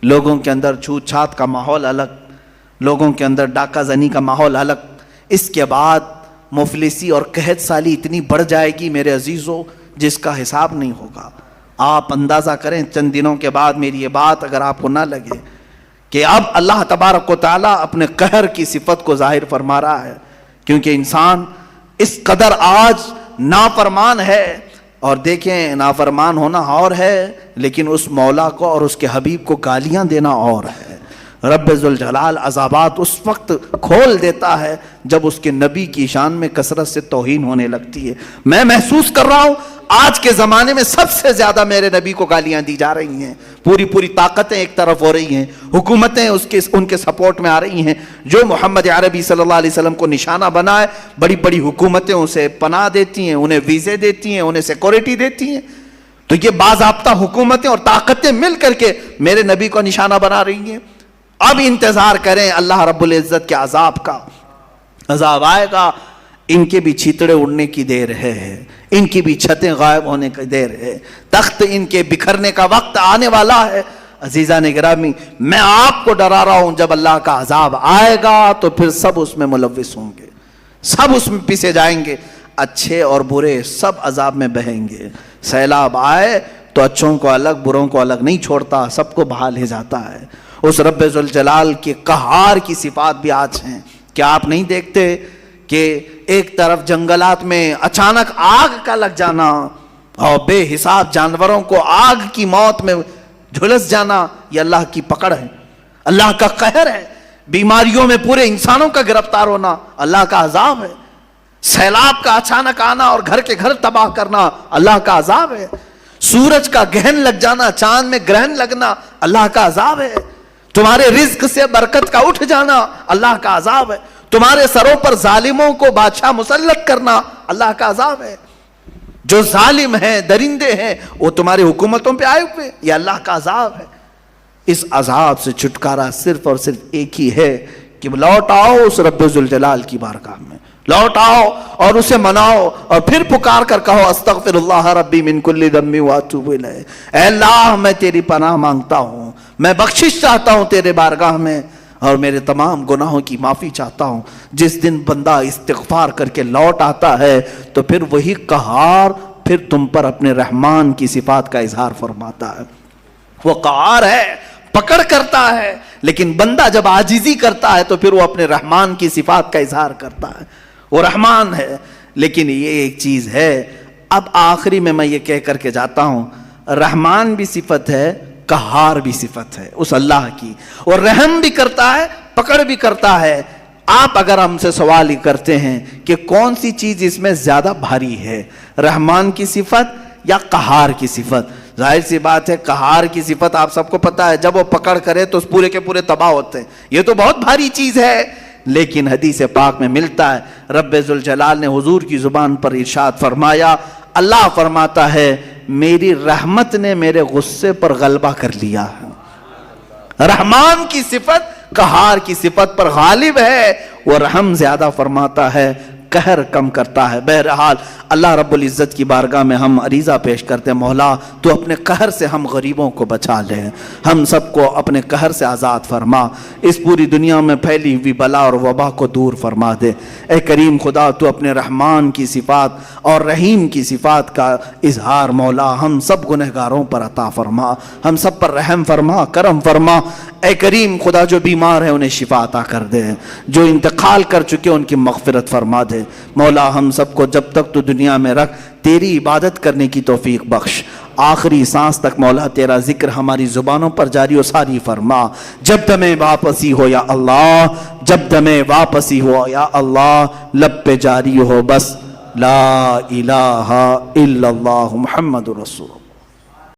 لوگوں کے اندر چھوت چھات کا ماحول الگ، لوگوں کے اندر ڈاکہ زنی کا ماحول الگ، اس کے بعد مفلسی اور قحط سالی اتنی بڑھ جائے گی میرے عزیزوں جس کا حساب نہیں ہوگا۔ آپ اندازہ کریں چند دنوں کے بعد، میری یہ بات اگر آپ کو نہ لگے کہ اب اللہ تبارک و تعالیٰ اپنے قہر کی صفت کو ظاہر فرما رہا ہے، کیونکہ انسان اس قدر آج نافرمان ہے، اور دیکھیں نافرمان ہونا اور ہے لیکن اس مولا کو اور اس کے حبیب کو گالیاں دینا اور ہے۔ رب ذوالجلال عذابات اس وقت کھول دیتا ہے جب اس کے نبی کی شان میں کثرت سے توہین ہونے لگتی ہے۔ میں محسوس کر رہا ہوں آج کے زمانے میں سب سے زیادہ میرے نبی کو گالیاں دی جا رہی ہیں، پوری طاقتیں ایک طرف ہو رہی ہیں، حکومتیں ان کے سپورٹ میں آ رہی ہیں، جو محمد عربی صلی اللہ علیہ وسلم کو نشانہ بنائے، بڑی حکومتیں اسے پناہ دیتی ہیں، انہیں ویزے دیتی ہیں، انہیں سیکورٹی دیتی ہیں۔ تو یہ باضابطہ حکومتیں اور طاقتیں مل کر کے میرے نبی کو نشانہ بنا رہی ہیں۔ اب انتظار کریں اللہ رب العزت کے عذاب کا، عذاب آئے گا، ان کے بھی چھیتڑے اڑنے کی دیر ہے، ان کی بھی چھتیں غائب ہونے کی دیر ہے، تخت ان کے بکھرنے کا وقت آنے والا ہے۔ عزیزان گرامی، میں آپ کو ڈرا رہا ہوں جب اللہ کا عذاب آئے گا تو پھر سب اس میں ملوث ہوں گے، سب اس میں پیسے جائیں گے، اچھے اور برے سب عذاب میں بہیں گے۔ سیلاب آئے تو اچھوں کو الگ بروں کو الگ نہیں چھوڑتا، سب کو بہا لے جاتا ہے۔ اس رب ذوالجلال کے قہار کی صفات بھی آج ہیں۔ کیا آپ نہیں دیکھتے کہ ایک طرف جنگلات میں اچانک آگ کا لگ جانا اور بے حساب جانوروں کو آگ کی موت میں جھلس جانا، یہ اللہ کی پکڑ ہے، اللہ کا قہر ہے۔ بیماریوں میں پورے انسانوں کا گرفتار ہونا اللہ کا عذاب ہے۔ سیلاب کا اچانک آنا اور گھر کے گھر تباہ کرنا اللہ کا عذاب ہے۔ سورج کا گہن لگ جانا، چاند میں گرہن لگنا اللہ کا عذاب ہے۔ تمہارے رزق سے برکت کا اٹھ جانا اللہ کا عذاب ہے۔ تمہارے سروں پر ظالموں کو بادشاہ مسلط کرنا اللہ کا عذاب ہے۔ جو ظالم ہیں، درندے ہیں، وہ تمہاری حکومتوں پہ آئے ہوئے، یہ اللہ کا عذاب ہے۔ اس عذاب سے چھٹکارا صرف اور صرف ایک ہی ہے کہ لوٹ آؤ اس رب ذوالجلال کی بارگاہ میں، لوٹ آؤ اور اسے مناؤ اور پھر پکار کر کہو استغفر اللہ ربی من کل ذنب واتوب الیہ، اے اللہ میں تیری پناہ مانگتا ہوں، میں بخشش چاہتا ہوں تیرے بارگاہ میں اور میرے تمام گناہوں کی معافی چاہتا ہوں۔ جس دن بندہ استغفار کر کے لوٹ آتا ہے تو پھر وہی قہار پھر تم پر اپنے رحمان کی صفات کا اظہار فرماتا ہے۔ وہ قہار ہے، پکڑ کرتا ہے، لیکن بندہ جب عاجزی کرتا ہے تو پھر وہ اپنے رحمان کی صفات کا اظہار کرتا ہے۔ وہ رحمان ہے، لیکن یہ ایک چیز ہے، اب آخری میں یہ کہہ کر کے جاتا ہوں، رحمان بھی صفت ہے، قہار بھی صفت ہے اس اللہ کی، اور رحم بھی کرتا ہے، پکڑ بھی کرتا ہے۔ آپ اگر ہم سے سوال ہی کرتے ہیں کہ کون سی چیز اس میں زیادہ بھاری ہے، رحمان کی صفت یا قہار کی صفت؟ ظاہر سی بات ہے قہار کی صفت آپ سب کو پتہ ہے، جب وہ پکڑ کرے تو پورے کے پورے تباہ ہوتے ہیں، یہ تو بہت بھاری چیز ہے۔ لیکن حدیث پاک میں ملتا ہے، رب ذوالجلال نے حضور کی زبان پر ارشاد فرمایا، اللہ فرماتا ہے میری رحمت نے میرے غصے پر غلبہ کر لیا ہے۔ رحمان کی صفت قہار کی صفت پر غالب ہے، وہ رحم زیادہ فرماتا ہے، قہر کم کرتا ہے۔ بہرحال اللہ رب العزت کی بارگاہ میں ہم عریضہ پیش کرتے ہیں، مولا تو اپنے قہر سے ہم غریبوں کو بچا لے، ہم سب کو اپنے قہر سے آزاد فرما، اس پوری دنیا میں پھیلی ہوئی بلا اور وبا کو دور فرما دے۔ اے کریم خدا تو اپنے رحمان کی صفات اور رحیم کی صفات کا اظہار مولا ہم سب گنہگاروں پر عطا فرما، ہم سب پر رحم فرما، کرم فرما۔ اے کریم خدا جو بیمار ہیں انہیں شفا عطا کر دے، جو انتقال کر چکے ان کی مغفرت فرما دے۔ مولا ہم سب کو جب تک تو دنیا میں رکھ تیری عبادت کرنے کی توفیق بخش، آخری سانس تک مولا تیرا ذکر ہماری زبانوں پر جاری و ساری فرما۔ جب دمیں واپسی ہو یا اللہ، جب دمیں واپسی ہو یا اللہ، لب پہ جاری ہو بس لا الہ الا اللہ محمد رسول اللہ۔